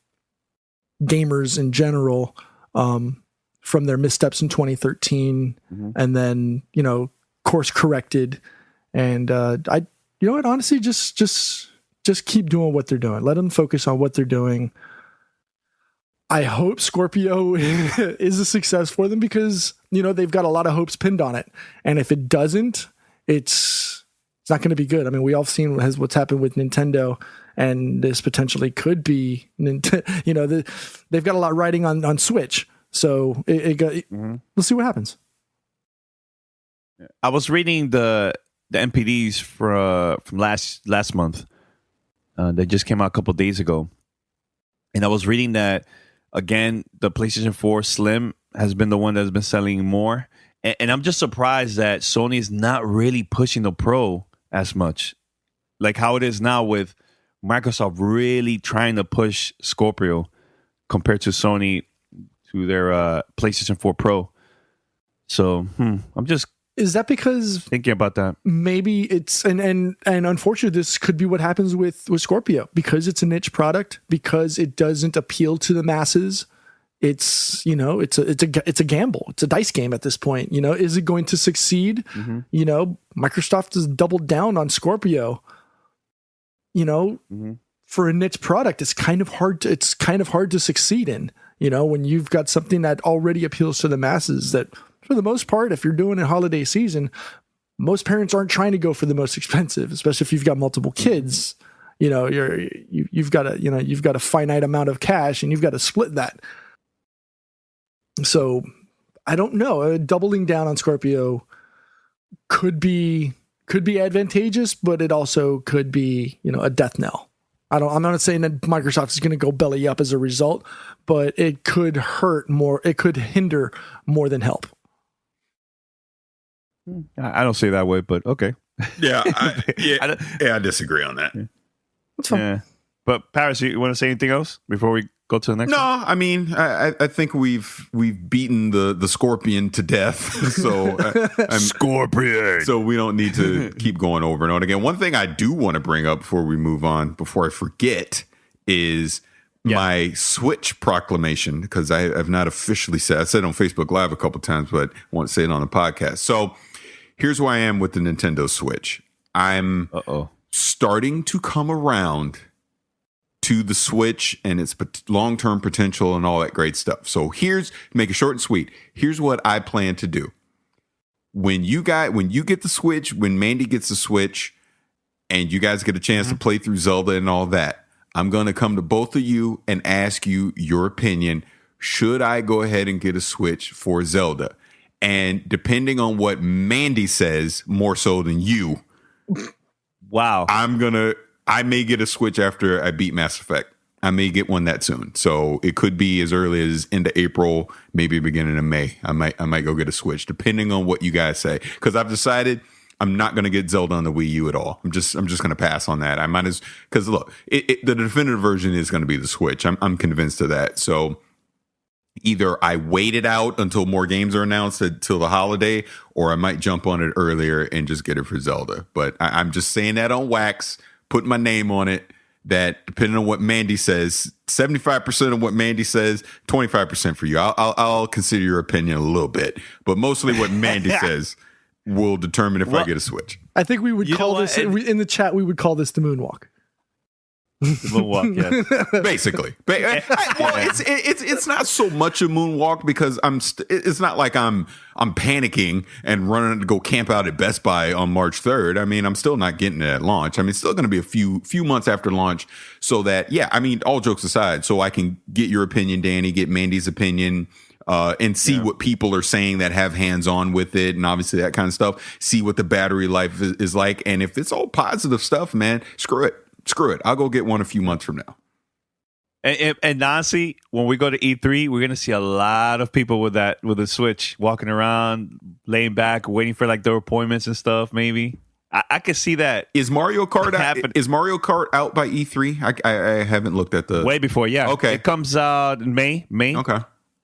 gamers in general from their missteps in 2013, and then course corrected. And honestly, just keep doing what they're doing. Let them focus on what they're doing. I hope Scorpio is a success for them because, they've got a lot of hopes pinned on it. And if it doesn't, it's not going to be good. I mean, we all seen what's happened with Nintendo, and this potentially could be, they've got a lot riding on Switch. So we'll see what happens. I was reading the MPDs from last month. That just came out a couple of days ago, and I was reading that again. The PlayStation 4 Slim has been the one that's been selling more, and I'm just surprised that Sony is not really pushing the Pro as much, like how it is now with Microsoft really trying to push Scorpio compared to Sony to their PlayStation 4 Pro. So I'm just. Is that because thinking about that? Maybe it's and unfortunately, this could be what happens with Scorpio because it's a niche product, because it doesn't appeal to the masses. It's it's a gamble. It's a dice game at this point. Is it going to succeed? Microsoft has doubled down on Scorpio. For a niche product, it's kind of hard to succeed in. When you've got something that already appeals to the masses that. For the most part, if you're doing a holiday season, most parents aren't trying to go for the most expensive, especially if you've got multiple kids. You've got a finite amount of cash and you've got to split that. So I don't know. Doubling down on Scorpio could be advantageous, but it also could be a death knell. I'm not saying that Microsoft is going to go belly up as a result, but it could hurt more. It could hinder more than help. I don't say it that way, but okay. Yeah, I disagree on that. That's fine. Yeah. But Paris, you want to say anything else before we go to the next No, one? I mean, I think we've beaten the scorpion to death. So Scorpion. So we don't need to keep going over and on again. One thing I do want to bring up before we move on, before I forget, is my Switch proclamation, because I've not officially said. I said it on Facebook Live a couple times, but I want to say it on the podcast. So here's where I am with the Nintendo Switch. I'm starting to come around to the Switch and its long-term potential and all that great stuff. So make it short and sweet. Here's what I plan to do. When you get the Switch, when Mandy gets the Switch, and you guys get a chance to play through Zelda and all that, I'm going to come to both of you and ask you your opinion. Should I go ahead and get a Switch for Zelda? And depending on what Mandy says, more so than you, wow, I may get a Switch after I beat Mass Effect. I may get one that soon. So it could be as early as into April, maybe beginning of May. I might go get a Switch, depending on what you guys say. Because I've decided I'm not going to get Zelda on the Wii U at all. I'm just going to pass on that. Because look, the definitive version is going to be the Switch. I'm convinced of that. So either I wait it out until more games are announced until the holiday, or I might jump on it earlier and just get it for Zelda. But I'm just saying that on wax, putting my name on it, that depending on what Mandy says, 75% of what Mandy says, 25% for you. I'll consider your opinion a little bit, but mostly what Mandy says will determine if I get a Switch. I think we would call this in the chat. We would call this the moonwalk. Moonwalk, yeah. Basically. It's not so much a moonwalk because it's not like I'm panicking and running to go camp out at Best Buy on March 3rd. I mean, I'm still not getting it at launch. I mean, it's still going to be a few months after launch, so that, I mean, all jokes aside, so I can get your opinion, Danny, get Mandy's opinion, and see what people are saying that have hands-on with it, and obviously that kind of stuff. See what the battery life is like, and if it's all positive stuff, man, screw it. I'll go get one a few months from now. And honestly, when we go to E3, we're gonna see a lot of people with a Switch walking around, laying back, waiting for like their appointments and stuff. Maybe I could see that. Is Mario Kart out by E3? I haven't looked at the way before. Yeah, okay. It comes out in May.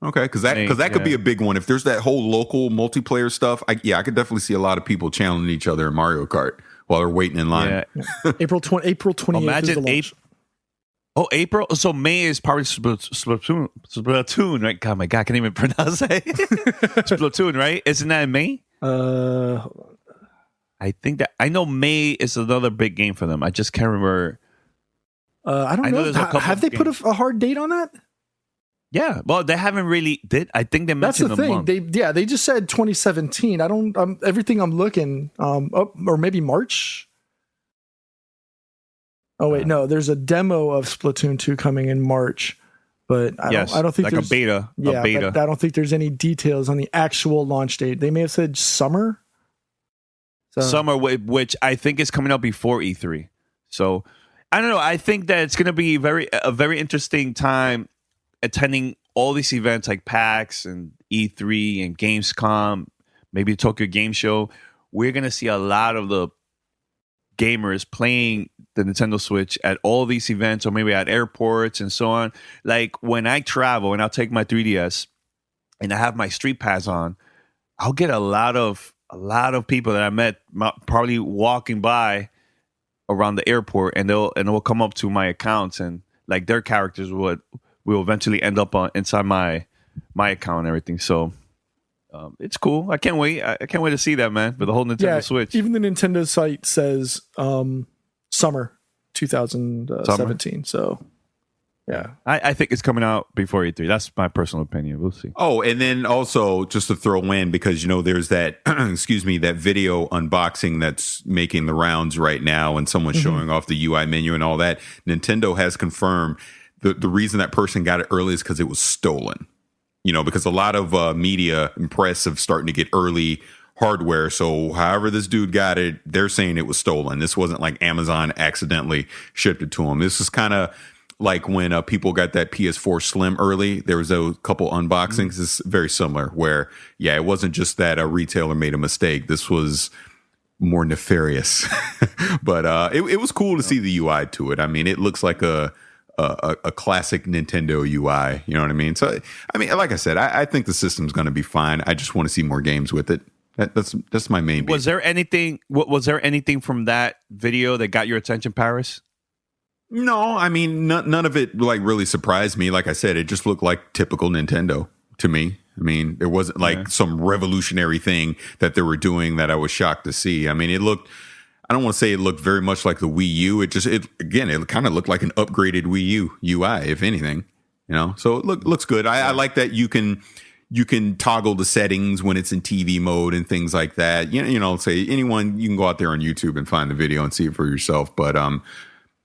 Okay, because that could be a big one. If there's that whole local multiplayer stuff, I could definitely see a lot of people challenging each other in Mario Kart while they're waiting in line. Yeah. April 28th. Imagine April. So May is probably Splatoon, right? God, my God, I can't even pronounce it. Splatoon, right? Isn't that in May? I think that I know May is another big game for them. I just can't remember. I don't know. Have they put a hard date on that? Yeah, well, they haven't really did. I think they mentioned that's the thing. Month. They just said 2017. I don't. Everything I'm looking, or maybe March. Oh wait, no. There's a demo of Splatoon 2 coming in March, but I don't think like there's a beta. Yeah, but I don't think there's any details on the actual launch date. They may have said summer. Summer, which I think is coming out before E3. So I don't know. I think that it's going to be a very interesting time attending all these events like PAX and E3 and Gamescom, maybe Tokyo Game Show. We're going to see a lot of the gamers playing the Nintendo Switch at all these events, or maybe at airports and so on. Like when I travel and I'll take my 3DS and I have my Street Pass on, I'll get a lot of people that I met probably walking by around the airport, and they'll come up to my accounts, and like their characters will eventually end up inside my account and everything. So it's cool. I can't wait. I can't wait to see that, man, for the whole Nintendo Switch. Even the Nintendo site says summer 2017. So yeah, I think it's coming out before E3. That's my personal opinion. We'll see. Oh, and then also just to throw in, because there's that that video unboxing that's making the rounds right now, and someone's showing off the UI menu and all that. Nintendo has confirmed the reason that person got it early is because it was stolen. Because a lot of media and press have starting to get early hardware. So however this dude got it, they're saying it was stolen. This wasn't like Amazon accidentally shipped it to him. This is kind of like when people got that PS4 Slim early. There was a couple unboxings. It's very similar where, it wasn't just that a retailer made a mistake. This was more nefarious. But it was cool to see the UI to it. I mean, it looks like a classic Nintendo UI. You know what I mean? So, I mean, like I said, I think the system's going to be fine. I just want to see more games with it. That's my main. Was there anything? Was there anything from that video that got your attention, Paris? No, I mean, none of it like really surprised me. Like I said, it just looked like typical Nintendo to me. I mean, there wasn't like some revolutionary thing that they were doing that I was shocked to see. I mean, it looked, I don't want to say it looked very much like the Wii U. It kind of looked like an upgraded Wii U UI, if anything, you know? So it looks good. I like that you can toggle the settings when it's in TV mode and things like that. You know, say anyone, you can go out there on YouTube and find the video and see it for yourself. But,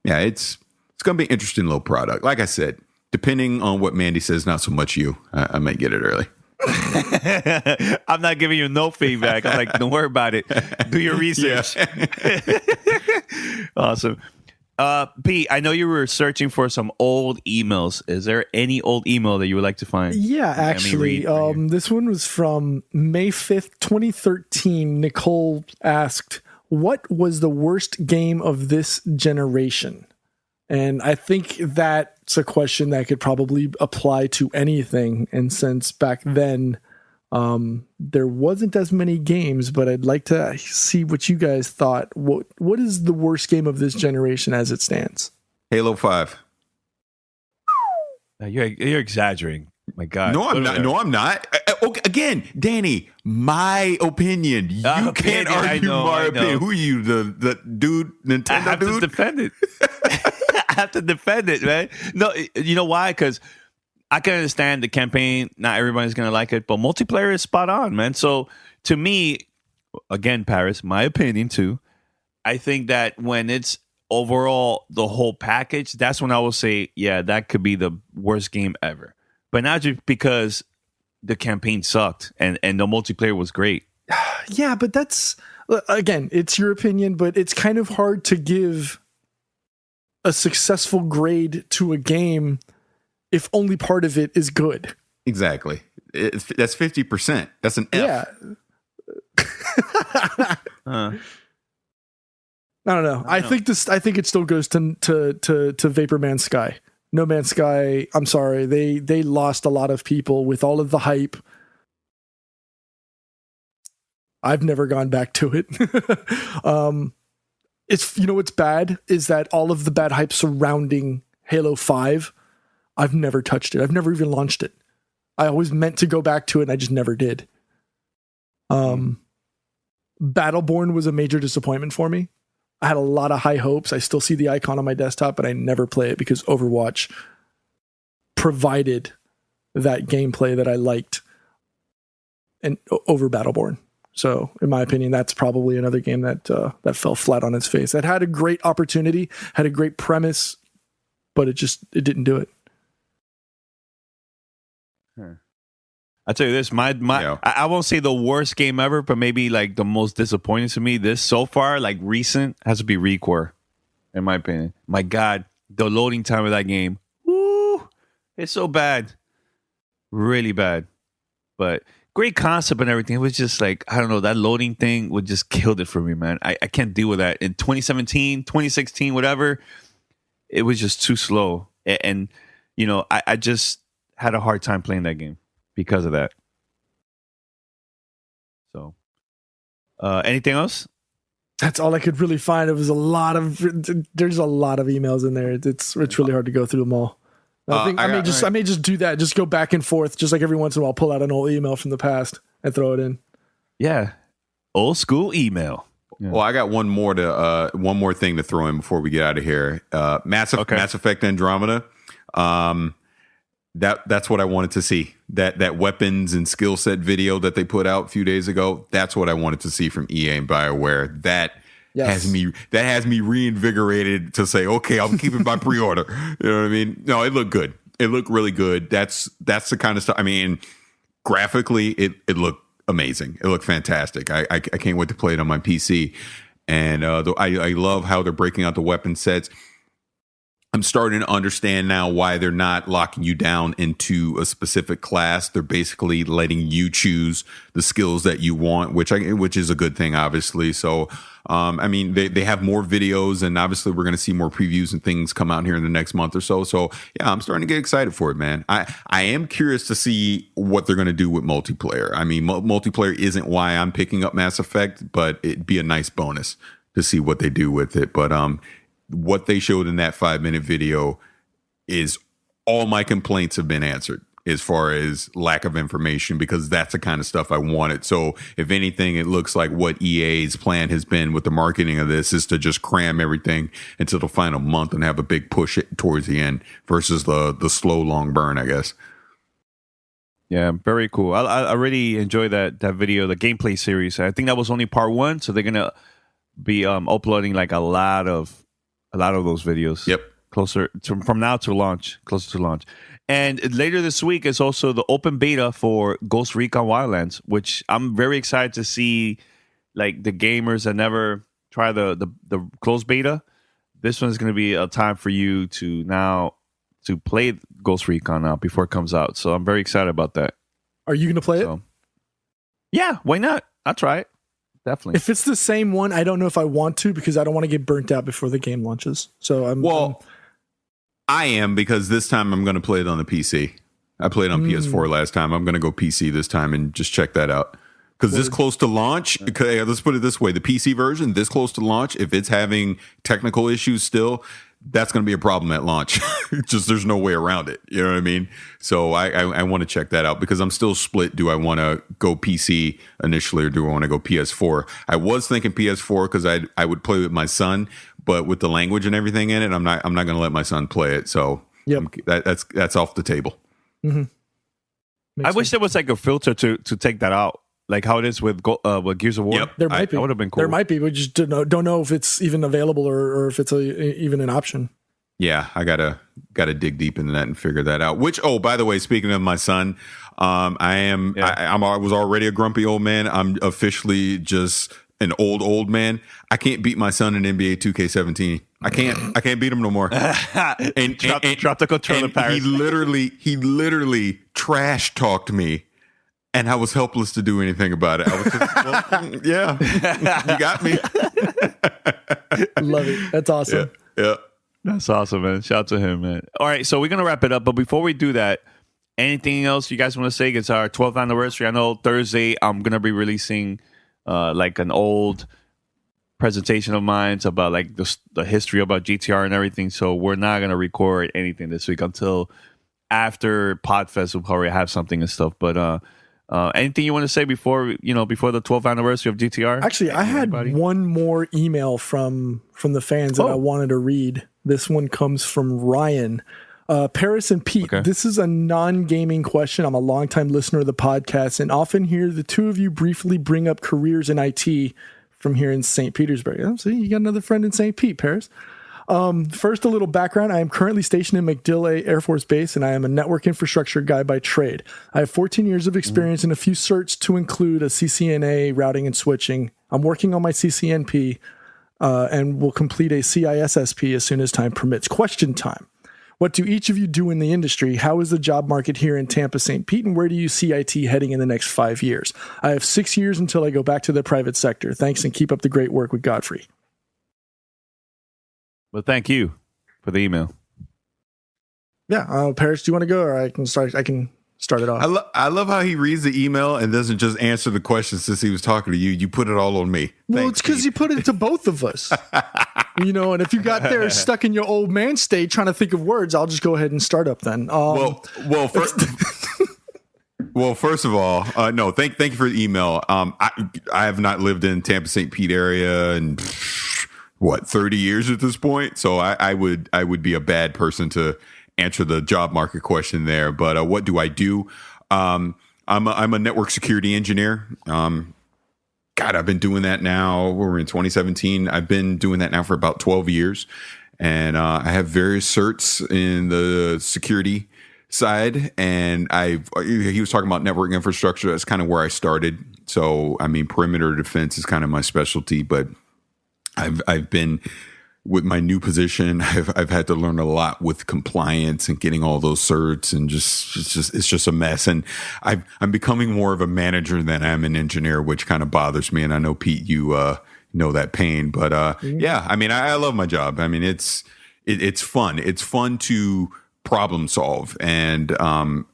yeah, it's going to be an interesting little product. Like I said, depending on what Mandy says, not so much you. I might get it early. I'm not giving you no feedback. I'm like, don't worry about it. Do your research. Awesome. Pete, I know you were searching for some old emails. Is there any old email that you would like to find? Yeah, actually. This one was from May 5th, 2013. Nicole asked, what was the worst game of this generation? And I think that's a question that could probably apply to anything. And since back then, there wasn't as many games, but I'd like to see what you guys thought. What is the worst game of this generation as it stands? Halo 5. You're exaggerating. My God. No, I'm not. No, I'm not. Okay, again, Danny, my opinion. You can't argue my opinion. Who are you, the dude, Nintendo I have dude? to defend it. I have to defend it, man. No, you know why? Because I can understand the campaign. Not everybody's going to like it, but multiplayer is spot on, man. So to me, again, Paris, my opinion too, I think that when it's overall the whole package, that's when I will say, yeah, that could be the worst game ever. But not just because the campaign sucked and the multiplayer was great. Yeah, but that's, again, it's your opinion, but it's kind of hard to give a successful grade to a game if only part of it is good. Exactly. That's 50%. That's an F. Yeah. I don't know. I think it still goes to Vapor Man Sky. No Man's Sky, I'm sorry. They lost a lot of people with all of the hype. I've never gone back to it. It's, you know what's bad is that all of the bad hype surrounding Halo 5, I've never touched it. I've never even launched it. I always meant to go back to it and I just never did. Battleborn was a major disappointment for me. I had a lot of high hopes. I still see the icon on my desktop, but I never play it because Overwatch provided that gameplay that I liked and over Battleborn. So, in my opinion, that's probably another game that fell flat on its face. That had a great opportunity, had a great premise, but it didn't do it. I'll tell you this, I won't say the worst game ever, but maybe like the most disappointing to me this so far, like recent, has to be ReCore, in my opinion. My God, the loading time of that game, woo, it's so bad. Really bad. But great concept and everything. It was just like, I don't know, that loading thing would just killed it for me, man. I can't deal with that. In 2017, 2016, whatever, it was just too slow. And you know, I just had a hard time playing that game because of that. So, anything else? That's all I could really find. There's a lot of emails in there. It's really hard to go through them all. I may just do that. Just go back and forth, just like every once in a while, pull out an old email from the past and throw it in. Yeah, old school email. Yeah. Well, I got one more thing to throw in before we get out of here. Mass Effect Andromeda. That's what I wanted to see. That weapons and skill set video that they put out a few days ago. That's what I wanted to see from EA and BioWare. That has me reinvigorated to say, okay, I'm keeping my pre-order. You know what I mean? No, it looked good. It looked really good. That's the kind of stuff. I mean, graphically, it looked amazing. It looked fantastic. I can't wait to play it on my PC. And I love how they're breaking out the weapon sets. I'm starting to understand now why they're not locking you down into a specific class. They're basically letting you choose the skills that you want, which is a good thing, obviously. So, I mean, they have more videos, and obviously we're going to see more previews and things come out here in the next month or so. So, yeah, I'm starting to get excited for it, man. I am curious to see what they're going to do with multiplayer. I mean, multiplayer isn't why I'm picking up Mass Effect, but it'd be a nice bonus to see what they do with it. But what they showed in that 5-minute video is all my complaints have been answered as far as lack of information, because that's the kind of stuff I wanted. So if anything, it looks like what EA's plan has been with the marketing of this is to just cram everything into the final month and have a big push it towards the end versus the slow, long burn, I guess. Yeah, very cool. I really enjoyed that video, the gameplay series. I think that was only part 1, so they're gonna be uploading like a lot of those videos. Yep. Closer to from now to launch, closer to launch. And later this week is also the open beta for Ghost Recon Wildlands, which I'm very excited to see, like the gamers that never try the closed beta. This one is going to be a time for you to play Ghost Recon now before it comes out. So I'm very excited about that. Are you going to play it? Yeah, why not? I'll try it. Definitely. If it's the same one, I don't know if I want to, because I don't want to get burnt out before the game launches. So I am, because this time I'm going to play it on the PC. I played on PS4 last time. I'm going to go PC this time and just check that out. Because this close to launch, let's put it this way, the PC version, this close to launch, if it's having technical issues still, that's going to be a problem at launch. Just there's no way around it. You know what I mean? So I want to check that out, because I'm still split. Do I want to go PC initially, or do I want to go PS4? I was thinking PS4 because I would play with my son, but with the language and everything in it, I'm not going to let my son play it. So that's off the table. Mm-hmm. I wish there was like a filter to take that out, like how it is with Gears of War. Yep. There might be. That would have been cool. There might be. We just don't know if it's even available or if it's even an option. Yeah, I gotta dig deep into that and figure that out. Which, by the way, speaking of my son, I was already a grumpy old man. I'm officially just an old man. I can't beat my son in NBA 2K17. I can't beat him no more. and drop the controller, Paris. He literally trash talked me, and I was helpless to do anything about it. I was just, yeah, you got me. Love it. That's awesome. Yeah. That's awesome, man. Shout out to him, man. All right, so we're going to wrap it up. But before we do that, anything else you guys want to say? It's our 12th anniversary. I know Thursday I'm going to be releasing like an old presentation of mine about like the history about GTR and everything. So we're not going to record anything this week until after Podfest. We'll probably have something and stuff. But anything you want to say before the 12th anniversary of GTR? Actually, I had one more email from the fans that I wanted to read. This one comes from Ryan. Paris and Pete, This is a non-gaming question. I'm a longtime listener of the podcast and often hear the two of you briefly bring up careers in IT from here in St. Petersburg. Oh, see, you got another friend in St. Pete, Paris. First, a little background. I am currently stationed in MacDill Air Force Base, and I am a network infrastructure guy by trade. I have 14 years of experience and a few certs to include a CCNA, routing and switching. I'm working on my CCNP and will complete a CISSP as soon as time permits. Question time. What do each of you do in the industry? How is the job market here in Tampa, St. Pete, and where do you see IT heading in the next 5 years? I have 6 years until I go back to the private sector. Thanks, and keep up the great work with Godfrey. Well, thank you for the email. Yeah, Paris, do you want to go, or I can start it off? I love how he reads the email and doesn't just answer the question since he was talking to you. You put it all on me. Well, Thanks, it's because you put it to both of us. And if you got there stuck in your old man state trying to think of words, I'll just go ahead and start up then. First of all, no, thank you for the email. I have not lived in Tampa, St. Pete area in 30 years at this point. So I would be a bad person to answer the job market question there. But what do I do? I'm a network security engineer. I've been doing that now. We're in 2017. I've been doing that now for about 12 years. And I have various certs in the security side. And he was talking about network infrastructure. That's kind of where I started. So, I mean, perimeter defense is kind of my specialty, but I've been with my new position, I've had to learn a lot with compliance and getting all those certs, and it's just a mess. And I'm becoming more of a manager than I'm an engineer, which kind of bothers me. And I know, Pete, you know that pain, but yeah, I mean, I love my job. I mean, it's fun. It's fun to problem solve, and I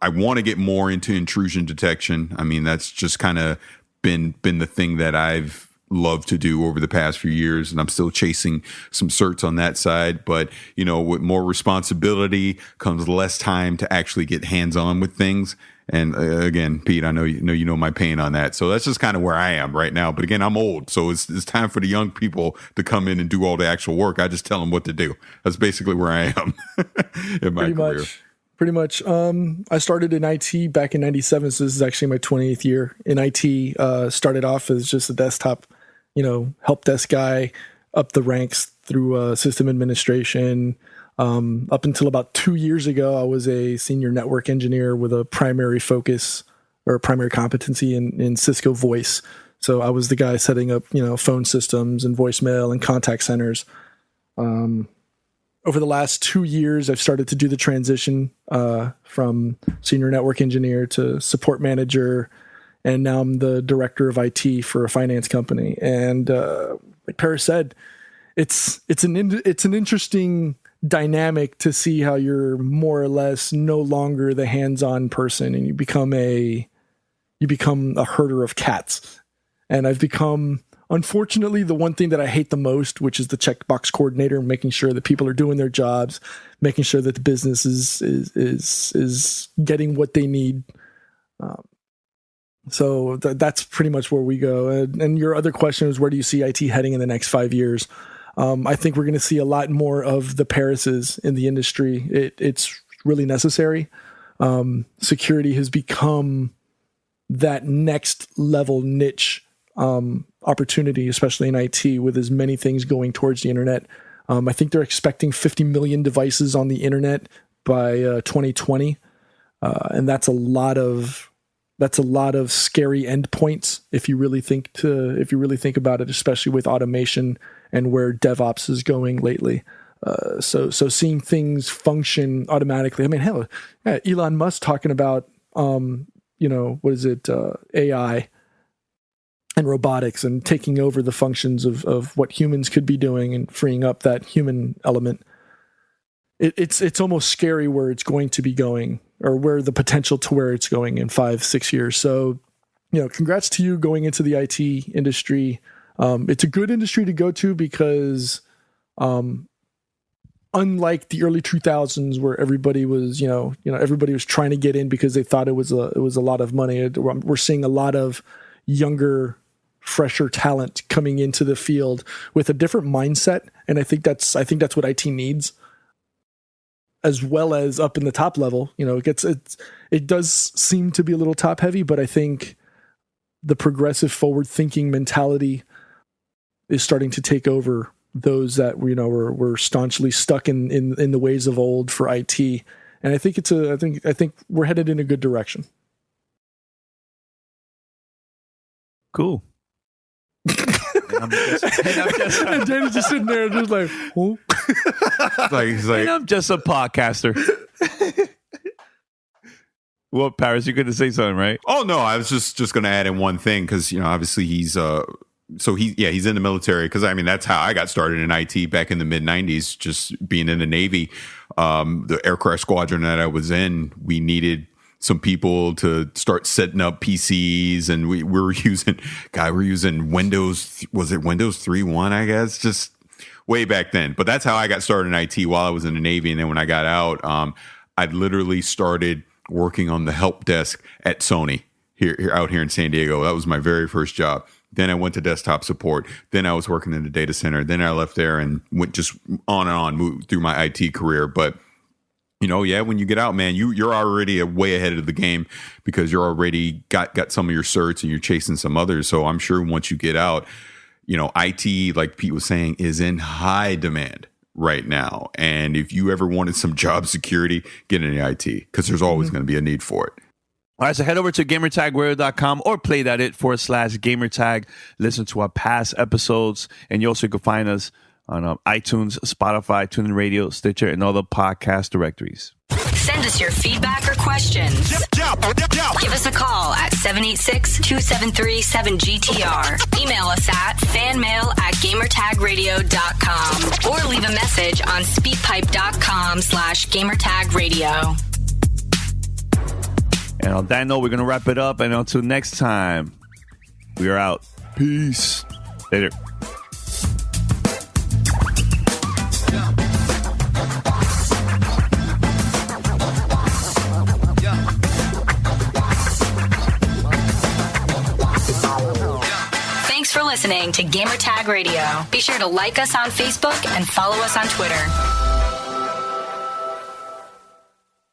want to get more into intrusion detection. I mean, that's just kind of been the thing that I've loved to do over the past few years, and I'm still chasing some certs on that side. But with more responsibility comes less time to actually get hands-on with things. And again, Pete, I know you know my pain on that. So that's just kind of where I am right now. But again, I'm old, so it's time for the young people to come in and do all the actual work. I just tell them what to do. That's basically where I am in my career. Pretty much. I started in IT back in '97, so this is actually my 28th year in IT. Started off as just a desktop, help desk guy, up the ranks through system administration. Up until about 2 years ago, I was a senior network engineer with a primary focus or primary competency in Cisco voice. So I was the guy setting up, phone systems and voicemail and contact centers. Over the last 2 years, I've started to do the transition from senior network engineer to support manager, and now I'm the director of IT for a finance company. And like Paris said, it's an interesting dynamic to see how you're more or less no longer the hands-on person, and you become a herder of cats. And I've become, unfortunately, the one thing that I hate the most, which is the checkbox coordinator, making sure that people are doing their jobs, making sure that the business is getting what they need. So that's pretty much where we go. And your other question was, where do you see IT heading in the next 5 years? I think we're going to see a lot more of the Parises in the industry. It's really necessary. Security has become that next level niche opportunity, especially in IT, with as many things going towards the internet. I think they're expecting 50 million devices on the internet by 2020, and that's a lot of scary endpoints if you really think about it, especially with automation and where DevOps is going lately. So seeing things function automatically. I mean, hell, Elon Musk talking about AI and robotics and taking over the functions of what humans could be doing and freeing up that human element. It's almost scary where it's going to be going, or where the potential to where it's going in 5-6 years. So, congrats to you going into the IT industry. It's a good industry to go to because, unlike the early 2000s where everybody was, everybody was trying to get in because they thought it was a lot of money. We're seeing a lot of younger, fresher talent coming into the field with a different mindset, and I think that's what IT needs, as well as up in the top level. It does seem to be a little top heavy, but I think the progressive, forward thinking mentality is starting to take over those that were staunchly stuck in the ways of old for IT. And I think I think we're headed in a good direction. Cool. And Danny's just sitting there, just like, oh. He's like, and I'm just a podcaster. Well, Paris, you're going to say something, right? Oh no, I was just going to add in one thing, because obviously he's he's in the military, because I mean that's how I got started in IT back in the mid '90s, just being in the Navy. The aircraft squadron that I was in, we needed some people to start setting up PCs, and we were using Windows. Was it Windows 3.1? I guess, just way back then. But that's how I got started in IT while I was in the Navy. And then when I got out, I literally started working on the help desk at Sony out here in San Diego. That was my very first job. Then I went to desktop support. Then I was working in the data center. Then I left there and went just on and on, moved through my IT career. But when you get out, man, you're already way ahead of the game, because you're already got some of your certs and you're chasing some others. So I'm sure once you get out, IT, like Pete was saying, is in high demand right now. And if you ever wanted some job security, get into IT, because there's always going to be a need for it. All right, so head over to gamertagradio.com or play.it/gamertag. Listen to our past episodes, and you also can find us on iTunes, Spotify, TuneIn Radio, Stitcher, and all the podcast directories. Send us your feedback or questions. Give us a call at 786-273-7GTR. Email us at fanmail@gamertagradio.com or leave a message on speakpipe.com/gamertagradio. And on that note, we're going to wrap it up. And until next time, we are out. Peace. Later. Thanks for listening to Gamertag Radio. Be sure to like us on Facebook and follow us on Twitter.